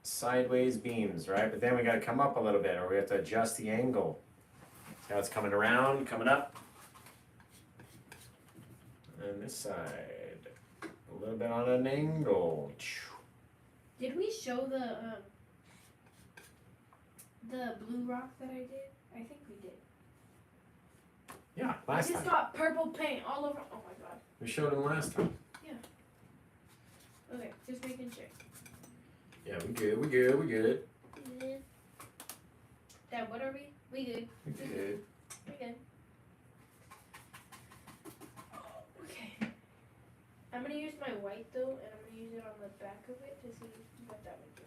Sideways beams, right? But then we gotta come up a little bit or we have to adjust the angle. See how it's coming around, coming up. And this side. A little bit on an angle. Did we show the blue rock that I did? I think we did. Yeah, I last just time. got purple paint all over. Oh my god. We showed him last time. Okay, just making sure. Yeah, we good. Dad, what are we? We good. We good. We good. Okay. I'm gonna use my white though, and I'm gonna use it on the back of it to see what that would do.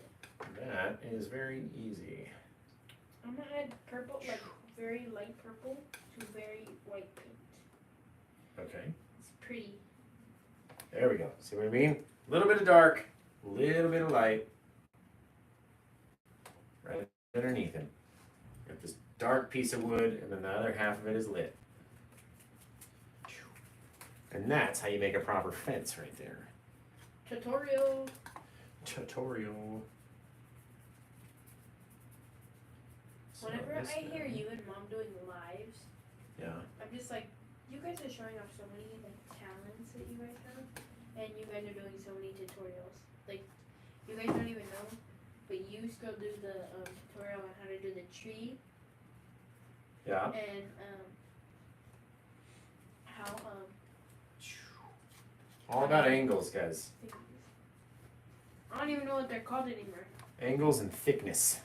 That is very easy. I'm gonna add purple, like very light purple to very white paint. Okay. It's pretty. There we go. See what I mean? A little bit of dark, a little bit of light. Right underneath him. Got this dark piece of wood, and then the other half of it is lit. And that's how you make a proper fence right there. Tutorial. Tutorial. So Whenever this I hear guy- you and Mom doing lives, Yeah. I'm just like, you guys are showing off so many like talents that you guys have, and you guys are doing so many tutorials. Like, you guys don't even know, but you still do the tutorial on how to do the tree Yeah. and how All about angles, guys. things. I don't even know what they're called anymore. Angles and thickness.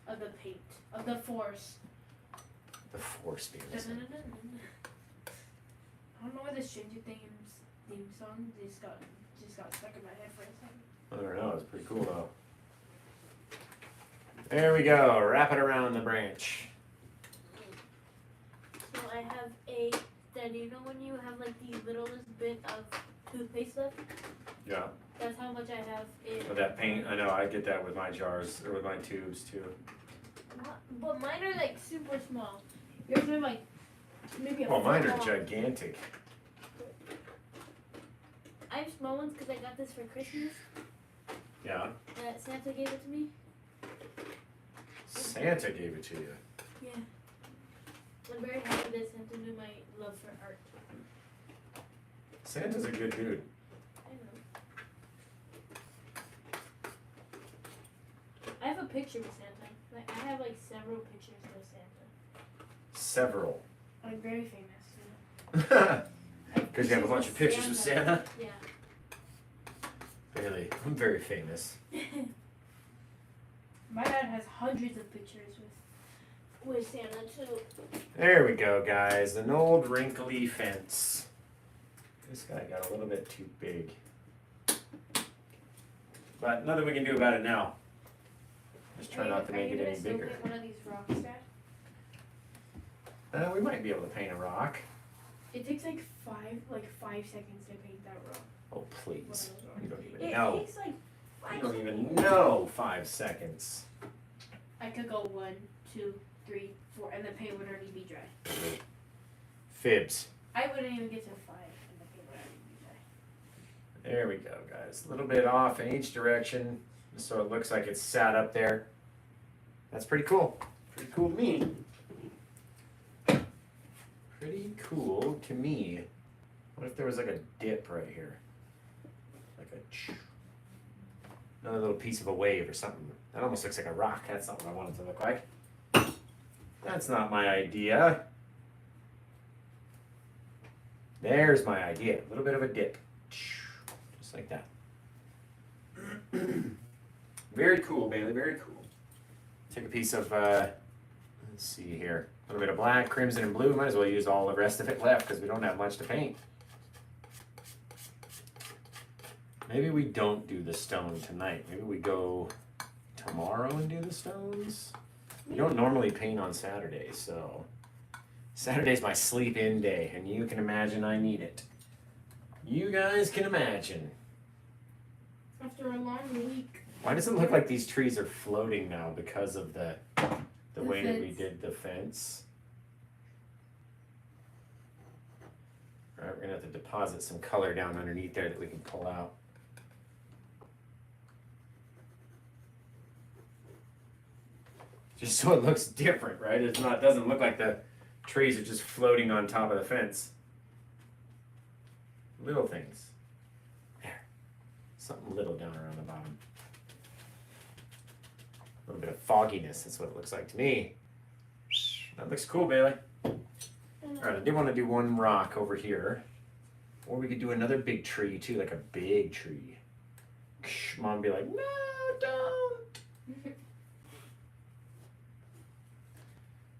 Of the paint, of the force. The force being I don't know why the Stranger Things theme song just got stuck in my head for a second. I don't know. It's pretty cool though. There we go. Wrap it around the branch. So I have Dad, you know when you have like the littlest bit of toothpaste left? Yeah. That's how much I have in. With that paint, I know. I get that with my jars or with my tubes too. But mine are like super small. Yours are like maybe a Well, mine foot are long. gigantic. I have small ones because I got this for Christmas. Yeah. Santa gave it to me. Santa gave it to you. Yeah. I'm very happy that Santa knew my love for art. Santa's a good dude. I know. I have a picture with Santa. Like I have like several pictures of Santa. Several. I'm very famous. Because you have a bunch of pictures of Santa? Yeah. Really? I'm very famous. My dad has hundreds of pictures with Santa too. There we go, guys. An old wrinkly fence. This guy got a little bit too big. But nothing we can do about it now. Just try not to make it any bigger. Paint one of these rocks, Dad? We might be able to paint a rock. It takes like 5 seconds to paint that rock. Oh, please. You don't even It know. takes like 5 You don't seconds. even know 5 seconds. I could go 1, 2, 3, 4, and the paint would already be dry. Fibs. I wouldn't even get to 5, and the paint would already be dry. There we go, guys. A little bit off in each direction. so it looks like it's sat up there. That's pretty cool. Pretty cool to me. Pretty cool to me. What if there was like a dip right here? Like another little piece of a wave or something. That almost looks like a rock. That's not what I want it to look like. That's not my idea. There's my idea. A little bit of a dip. Just like that. Very cool, Bailey. Very cool. Take a piece of, let's see here. A little bit of black, crimson, and blue. Might as well use all the rest of it left because we don't have much to paint. Maybe we don't do the stone tonight. Maybe we go tomorrow and do the stones. We don't normally paint on Saturdays, so Saturday's my sleep-in day, and you can imagine I need it. You guys can imagine. After a long week. Why does it look like these trees are floating now because of the way that we fence. did the fence? All right, we're gonna have to deposit some color down underneath there that we can pull out. Just so it looks different, right? It doesn't look like the trees are just floating on top of the fence. Little things. There. Something little down around the bottom. A little bit of fogginess, that's what it looks like to me. That looks cool, Bailey. Alright, I did want to do one rock over here. Or we could do another big tree too, like a big tree. Mom would be like, no, don't.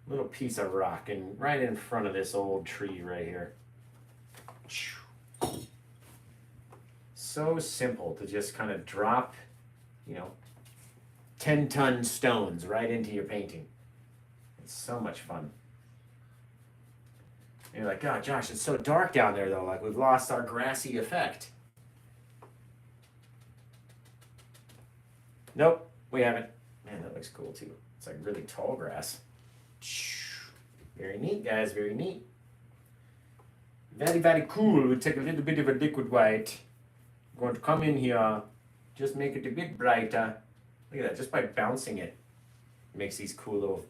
Little piece of rock and right in front of this old tree right here. So simple to just kind of drop, 10-ton stones right into your painting. It's so much fun. And you're like, God, Josh, it's so dark down there though, like we've lost our grassy effect. Nope, we haven't. Man, that looks cool too. It's like really tall grass. Very neat, guys, very neat. Very, very cool. We take a little bit of a liquid white. I'm going to come in here, just make it a bit brighter. Look at that, just by bouncing it, makes these cool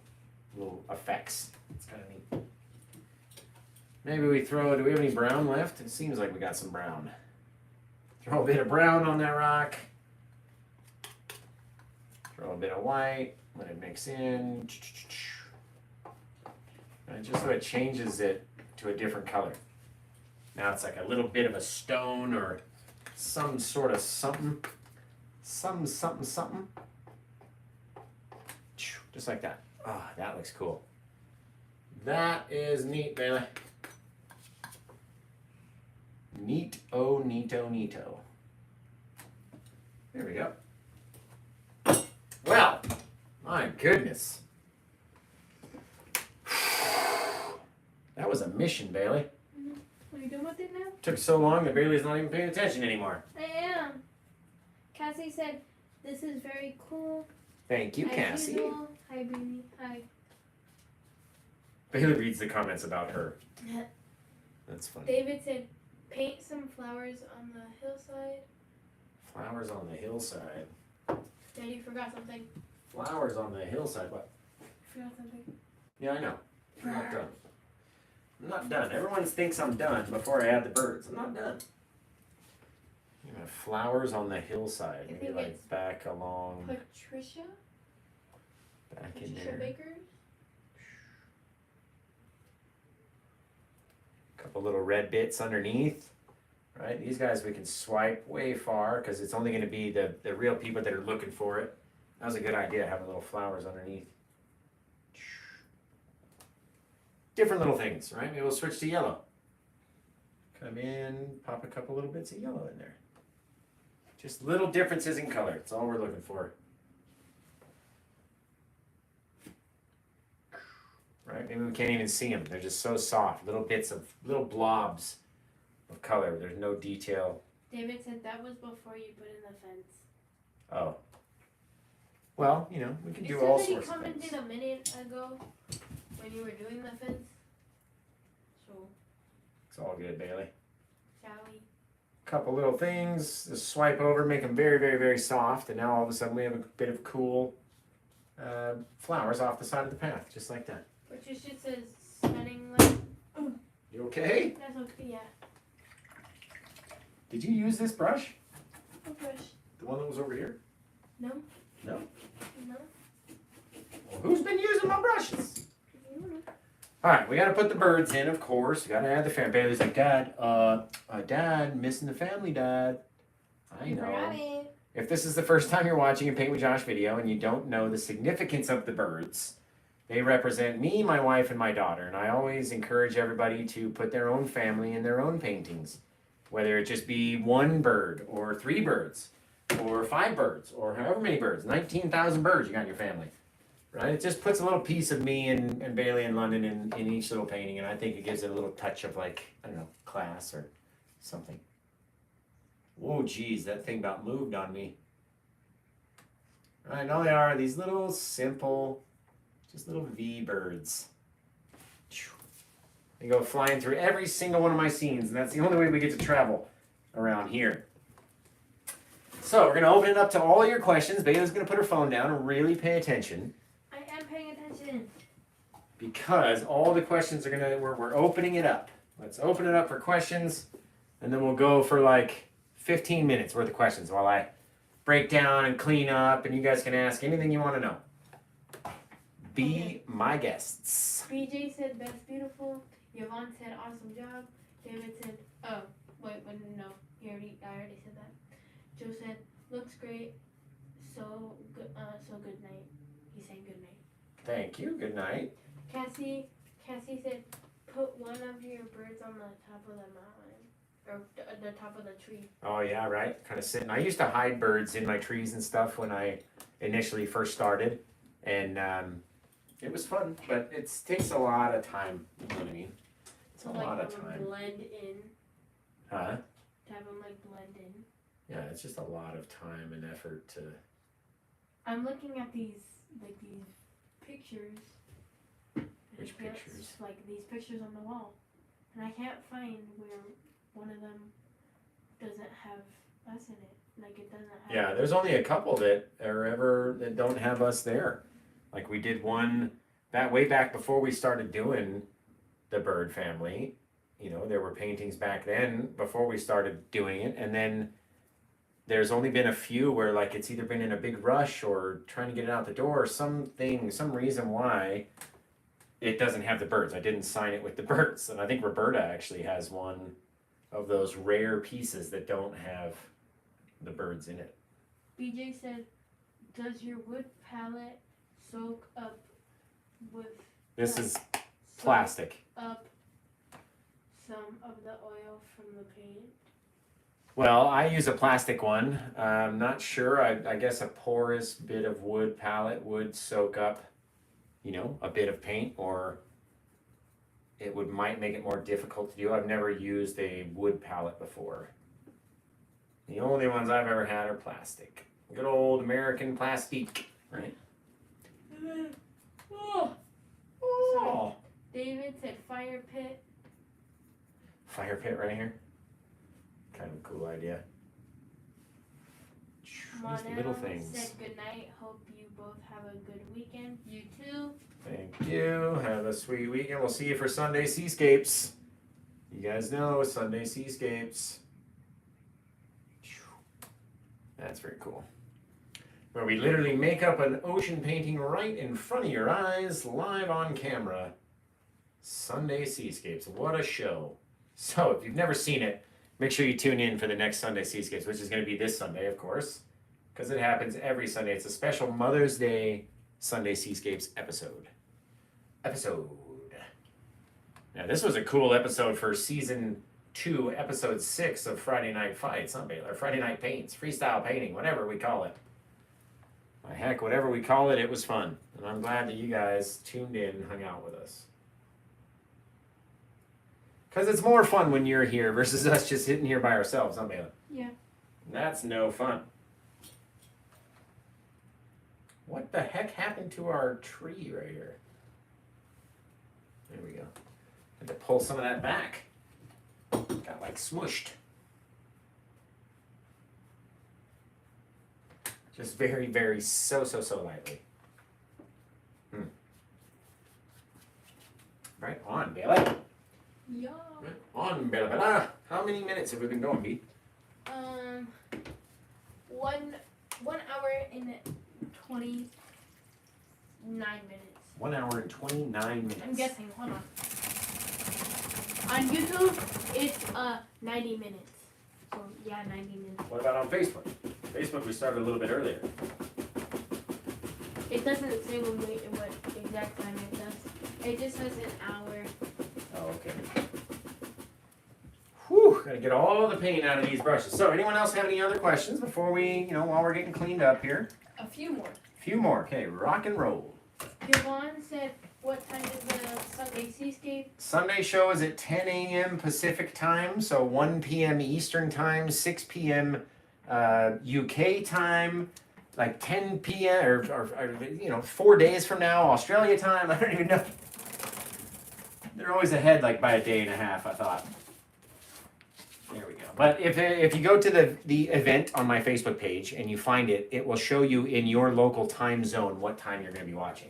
little effects. It's kind of neat. Maybe we do we have any brown left? It seems like we got some brown. Throw a bit of brown on that rock. Throw a bit of white, let it mix in. And just so it changes it to a different color. Now it's like a little bit of a stone or some sort of something. Something. Just like that. Oh, that looks cool. That is neat, Bailey. Neato, neato, neato. There we go. Well, my goodness. That was a mission, Bailey. Are you done with it now? Took so long that Bailey's not even paying attention anymore. I am. Cassie said, this is very cool. Thank you, Cassie. Usual. Hi, Bailey. Hi. Bailey reads the comments about her. That's funny. David said, paint some flowers on the hillside. Flowers on the hillside. Daddy, you forgot something. Flowers on the hillside. What? Forgot something. Yeah, I know. I'm not done. I'm not done. Everyone thinks I'm done before I add the birds. I'm not done. You have flowers on the hillside. I Maybe think like it's back along. Patricia? Back in Patricia there. Baker? Couple little red bits underneath. Right? These guys we can swipe way far because it's only going to be the real people that are looking for it. That was a good idea, having little flowers underneath. Different little things, right? Maybe we'll switch to yellow. Come in, pop a couple little bits of yellow in there. Just little differences in color. That's all we're looking for. Right? Maybe we can't even see them. They're just so soft. Little bits of, little blobs of color. There's no detail. David said that was before you put in the fence. Oh. Well, we can You do said all that sorts you of things. commented a minute ago when you were doing the fence. So, It's all good, Bailey. shall we? couple little things. Just swipe over, make them very, very, very soft. And now all of a sudden we have a bit of cool flowers off the side of the path, just like that. But your shit says stunning like. You okay? That's okay, yeah. Did you use this brush? What brush? The one that was over here? No. No? No. Well, who's been using my brushes? You know. Alright, we gotta put the birds in, of course. We gotta add the family. Bailey's like, Dad, Dad, missing the family, Dad. I know. If this is the first time you're watching a Paint with Josh video and you don't know the significance of the birds, they represent me, my wife, and my daughter. And I always encourage everybody to put their own family in their own paintings. Whether it just be one bird, or 3 birds, or 5 birds, or however many birds. 19,000 birds you got in your family. Right? It just puts a little piece of me and Bailey in London in each little painting. And I think it gives it a little touch of, like, I don't know, class or something. Whoa, geez, that thing about moved on me. All right, now they are these little simple, just little V birds. They go flying through every single one of my scenes, and that's the only way we get to travel around here. So we're gonna open it up to all your questions. Bailey's gonna put her phone down and really pay attention. I am paying attention. Because all the questions are we're opening it up. Let's open it up for questions, and then we'll go for like 15 minutes worth of questions while I break down and clean up, and you guys can ask anything you want to know. Be my guests. BJ said best beautiful. Yvonne said awesome job. David said, oh, wait, no, I already said that. Joe said, looks great. So good night. He's saying good night. Thank you. Good night. Cassie said, put one of your birds on the top of the mountain. Or the top of the tree. Oh yeah, right. Kind of sitting. I used to hide birds in my trees and stuff when I initially first started, and it was fun. But it takes a lot of time. You know what I mean? It's a lot of time. Blend in. Huh? To have them like blend in. Yeah, it's just a lot of time and effort to. I'm looking at these pictures. Which pictures? Like these pictures on the wall, and I can't find where one of them doesn't have us in it. Like it doesn't have. Yeah, there's only a couple that don't have us there. Like we did one that way back before we started doing the bird family. You know, there were paintings back then before we started doing it, and then there's only been a few where like it's either been in a big rush or trying to get it out the door or some reason why it doesn't have the birds. I didn't sign it with the birds, and I think Roberta actually has one of those rare pieces that don't have the birds in it. BJ said, does your wood palette soak up with... This is plastic. Up some of the oil from the paint? Well, I use a plastic one. I'm not sure. I guess a porous bit of wood palette would soak up, you know, a bit of paint, or it might make it more difficult to do. I've never used a wood palette before. The only ones I've ever had are plastic. Good old American plastique, right? Oh. Oh. David said fire pit. Fire pit right here. Kind of a cool idea. These little things. Said good night. Hope you both have a good weekend. You too. Thank you. Have a sweet weekend. We'll see you for Sunday Seascapes. You guys know Sunday Seascapes. That's very cool. Where we literally make up an ocean painting right in front of your eyes, live on camera. Sunday Seascapes. What a show. So, if you've never seen it, make sure you tune in for the next Sunday Seascapes, which is going to be this Sunday, of course, because it happens every Sunday. It's a special Mother's Day Sunday Seascapes episode. Now, this was a cool episode for season 2, episode 6 of Friday Night Fights, or Friday Night Paints, freestyle painting, whatever we call it. Heck, whatever we call it, it was fun. And I'm glad that you guys tuned in and hung out with us. Because it's more fun when you're here versus us just sitting here by ourselves, huh, Bailey? Yeah. That's no fun. What the heck happened to our tree right here? There we go. Had to pull some of that back. Got like smushed. Just very, very so lightly. Right on, Bella. Yeah. Right on, Bella. How many minutes have we been going, B? 1 hour and 29 minutes. 1 hour and 29 minutes. I'm guessing. Hold on. On YouTube, it's 90 minutes. So yeah, 90 minutes. What about on Facebook? Facebook, we started a little bit earlier. It doesn't say what exact time it does. It just says an hour. Oh, okay. Whew, gotta get all the paint out of these brushes. So, anyone else have any other questions before we, while we're getting cleaned up here? A few more. Few more. Okay, rock and roll. Yvonne said, what time is the Sunday Seascape? Sunday show is at 10 a.m. Pacific time, so 1 p.m. Eastern time, 6 p.m. UK time, like 10 p.m. or 4 days from now, Australia time. I don't even know. They're always ahead like by a day and a half, I thought. There we go. But if you go to the event on my Facebook page and you find it, it will show you in your local time zone what time you're going to be watching.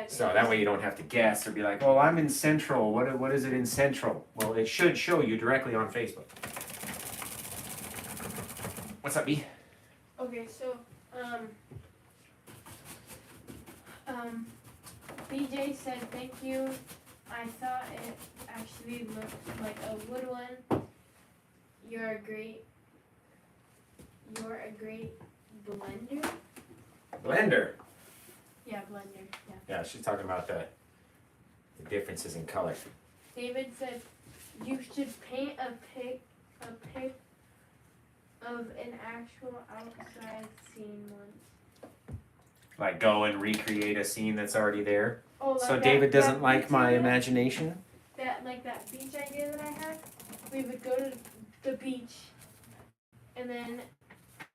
So that way you don't have to guess or be like, oh, I'm in Central. What is it in Central? Well, it should show you directly on Facebook. What's up, B? Okay, so, BJ said thank you. I thought it actually looked like a wood one. You're a great blender. Blender. Yeah, blender. Yeah. Yeah, she's talking about the differences in color. David said you should paint a pic of an actual outside scene once. Like go and recreate a scene that's already there. Oh, like So that, David doesn't that like beach my idea? imagination? That beach idea that I had. We would go to the beach, and then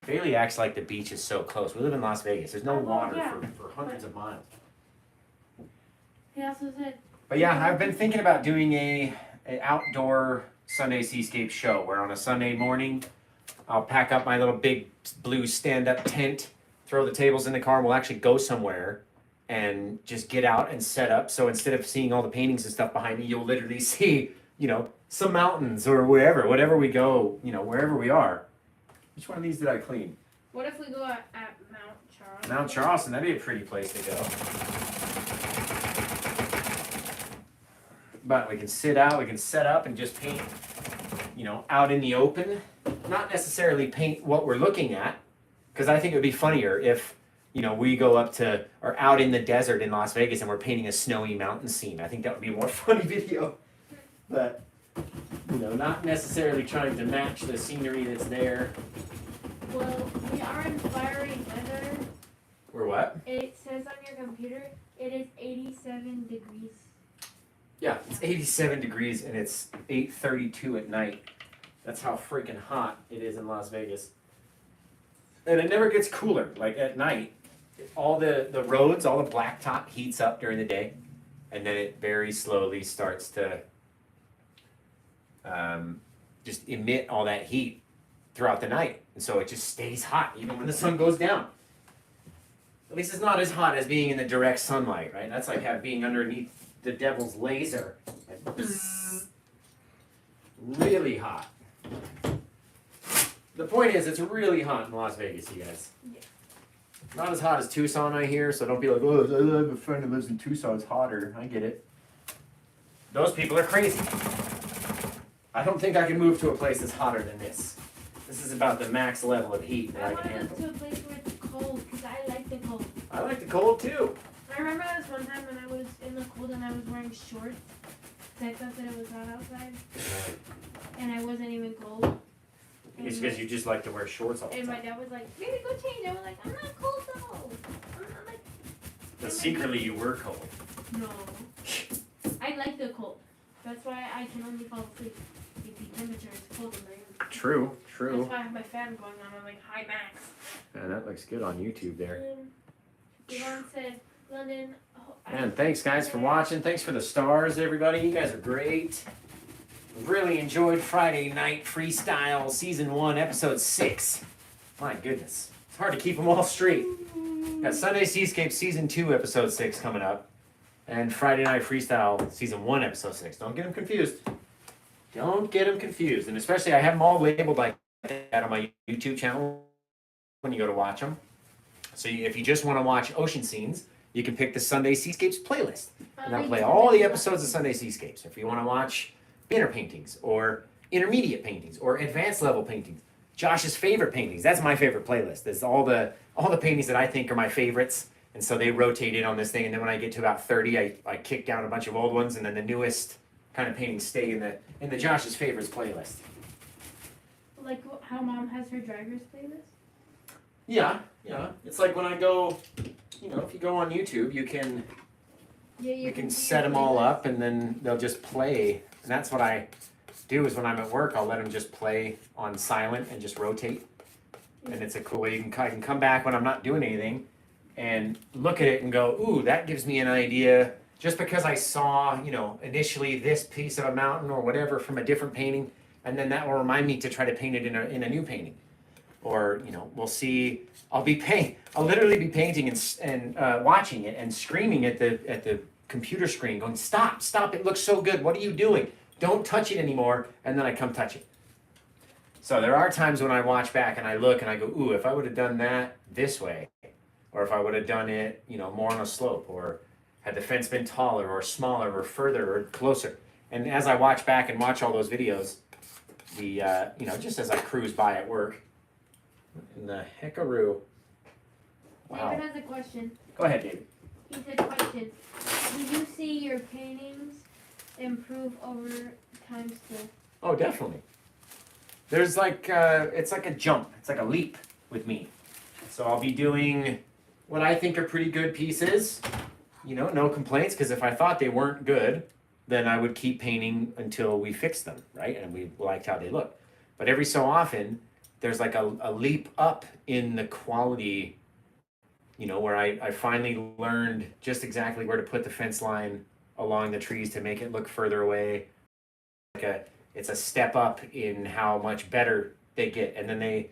Bailey acts like the beach is so close. We live in Las Vegas. There's no Oh, water yeah. for hundreds of miles. he also said But yeah, I've been thinking about doing a outdoor Sunday Seascape show where on a Sunday morning I'll pack up my little big blue stand-up tent, throw the tables in the car, and we'll actually go somewhere and just get out and set up. So instead of seeing all the paintings and stuff behind me, you'll literally see, some mountains or whatever we go, wherever we are. Which one of these did I clean? what if we go at Mount Charles? Mount Charleston, that'd be a pretty place to go. But we can sit out, we can set up and just paint, out in the open. Not necessarily paint what we're looking at, because I think it would be funnier if, we go up to, or out in the desert in Las Vegas and we're painting a snowy mountain scene. I think that would be a more funny video. But, not necessarily trying to match the scenery that's there. Well, we are in fiery weather. We're what? It says on your computer it is 87 degrees. Yeah, it's 87 degrees and it's 8:32 at night. That's how freaking hot it is in Las Vegas. And it never gets cooler. Like at night, all the roads, all the blacktop heats up during the day. And then it very slowly starts to just emit all that heat throughout the night. And so it just stays hot even when the sun goes down. At least it's not as hot as being in the direct sunlight, right? That's like being underneath the devil's laser. And bzzz, really hot. The point is, it's really hot in Las Vegas, you guys. Yeah. Not as hot as Tucson, I hear, so don't be like, oh, I have a friend who lives in Tucson, it's hotter. I get it. Those people are crazy. I don't think I can move to a place that's hotter than this. This is about the max level of heat that I I want can to handle. go to a place where it's cold because I like the cold. I like the cold too. I remember this one time when I was in the cold and I was wearing shorts because I thought that it was hot outside and I wasn't even cold. It's because you just like to wear shorts all the And my time. dad was like, "Baby, go change." I was like, "I'm not cold though. I'm not like." But secretly you were cold. No. I like the cold. That's why I can only fall asleep if the temperature is cold in my room. True, true. That's why I have my fan going on like high max. Man, that looks good on YouTube there. Yvonne said, London. Oh, Man, thanks guys for watching. Thanks for the stars, everybody. You guys are great. Really enjoyed Friday Night Freestyle Season 1, Episode 6. My goodness. It's hard to keep them all straight. Got Sunday Seascape Season 2, Episode 6 coming up. And Friday Night Freestyle Season 1, Episode 6. Don't get them confused. Don't get them confused. And especially, I have them all labeled like that on my YouTube channel when you go to watch them. So if you just want to watch ocean scenes, you can pick the Sunday Seascapes playlist. And I'll play all the episodes of Sunday Seascapes. If you want to watch beginner paintings or intermediate paintings or advanced level paintings, Josh's favorite paintings. That's my favorite playlist. It's all the paintings that I think are my favorites. And so they rotate in on this thing. And then when I get to about 30, I kick down a bunch of old ones, and then the newest kind of paintings stay in the Josh's favorites playlist. Like how Mom has her driver's playlist? Yeah. It's like when I go, if you go on YouTube, you can set them all up, and then they'll just play. And that's what I do is when I'm at work, I'll let them just play on silent and just rotate. And it's a cool way I can come back when I'm not doing anything and look at it and go, ooh, that gives me an idea. Just because I saw, initially this piece of a mountain or whatever from a different painting, and then that will remind me to try to paint it in a new painting. Or, we'll see, I'll literally be painting and watching it and screaming at the computer screen going, stop, it looks so good. What are you doing? Don't touch it anymore. And then I come touch it. So there are times when I watch back and I look and I go, ooh, if I would have done that this way, or if I would have done it, more on a slope, or had the fence been taller or smaller or further or closer. And as I watch back and watch all those videos, just as I cruise by at work, in the heckaroo. Wow. David has a question. Go ahead, David. He said, question. Do you see your paintings improve over time still? Oh, definitely. There's it's like a jump. It's like a leap with me. So I'll be doing what I think are pretty good pieces. No complaints, because if I thought they weren't good, then I would keep painting until we fixed them, right? And we liked how they look. But every so often, there's like a leap up in the quality, where I finally learned just exactly where to put the fence line along the trees to make it look further away. It's a step up in how much better they get. And then they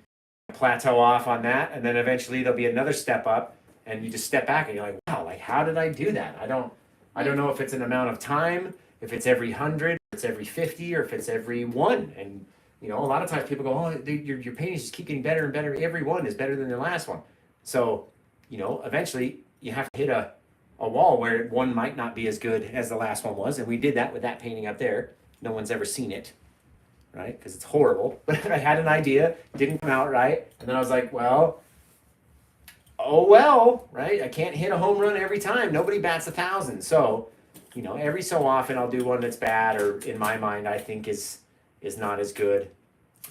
plateau off on that, and then eventually there'll be another step up, and you just step back and you're like, wow, how did I do that? I don't know if it's an amount of time, if it's every 100, if it's every 50, or if it's every 1. And a lot of times people go, oh, your paintings just keep getting better and better. Every one is better than the last one. So, eventually you have to hit a wall where one might not be as good as the last one was. And we did that with that painting up there. No one's ever seen it, right? Because it's horrible. But I had an idea, didn't come out right. And then I was like, well, right? I can't hit a home run every time. Nobody bats 1,000. So, every so often I'll do one that's bad, or in my mind I think is not as good.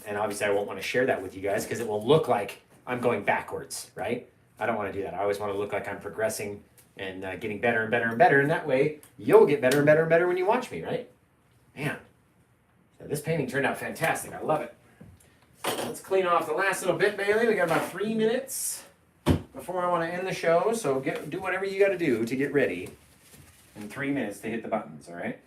And obviously I won't want to share that with you guys because it will look like I'm going backwards, right? I don't want to do that. I always want to look like I'm progressing and getting better and better and better. And that way you'll get better and better and better when you watch me, right? Man, so this painting turned out fantastic. I love it. So let's clean off the last little bit, Bailey. We got about 3 minutes before I want to end the show. So do whatever you got to do to get ready in 3 minutes to hit the buttons, all right?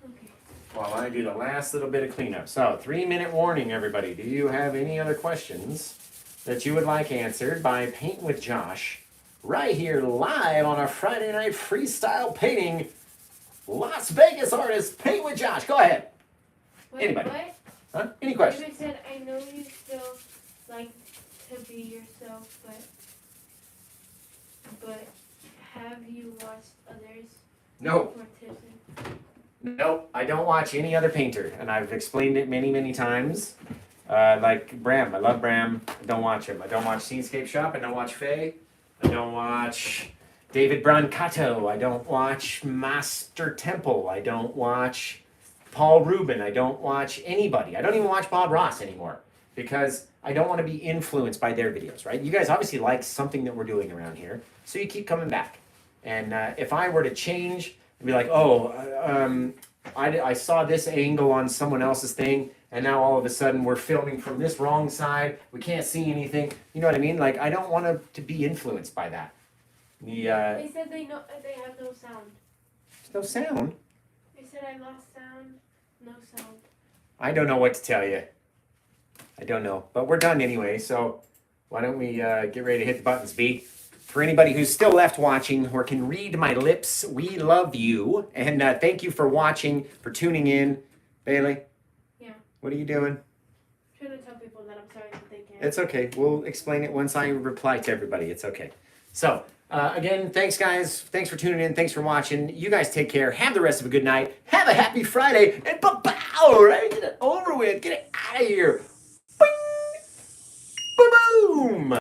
Okay. While I do the last little bit of cleanup. So 3-minute warning, everybody. Do you have any other questions that you would like answered by Paint with Josh right here live on a Friday Night Freestyle Painting Las Vegas artist Paint with Josh? Go ahead. Wait, Anybody? What? Huh? Any questions? David said, I know you still like to be yourself, but have you watched others? No. For tips and... Nope, I don't watch any other painter, and I've explained it many, many times. Like Bram, I love Bram. I don't watch him. I don't watch Scenescape Shop. I don't watch Faye. I don't watch David Brancato. I don't watch Master Temple. I don't watch Paul Rubin. I don't watch anybody. I don't even watch Bob Ross anymore because I don't want to be influenced by their videos, right? You guys obviously like something that we're doing around here, so you keep coming back. And if I were to change and be like, I saw this angle on someone else's thing, and now all of a sudden we're filming from this wrong side, we can't see anything, you know what I mean? Like, I don't want to be influenced by that. They said they have no sound. There's no sound. They said I lost sound No sound. I don't know what to tell you. I don't know. But we're done anyway, so why don't we get ready to hit the buttons, B? For anybody who's still left watching or can read my lips, we love you. And thank you for watching, for tuning in. Bailey? Yeah. What are you doing? I'm trying to tell people that I'm sorry that they can't. It's okay. We'll explain it once I reply to everybody. It's okay. So, again, thanks, guys. Thanks for tuning in. Thanks for watching. You guys take care. Have the rest of a good night. Have a happy Friday. And ba-bow, right? Get it over with. Get it out of here. Boing. Ba-boom.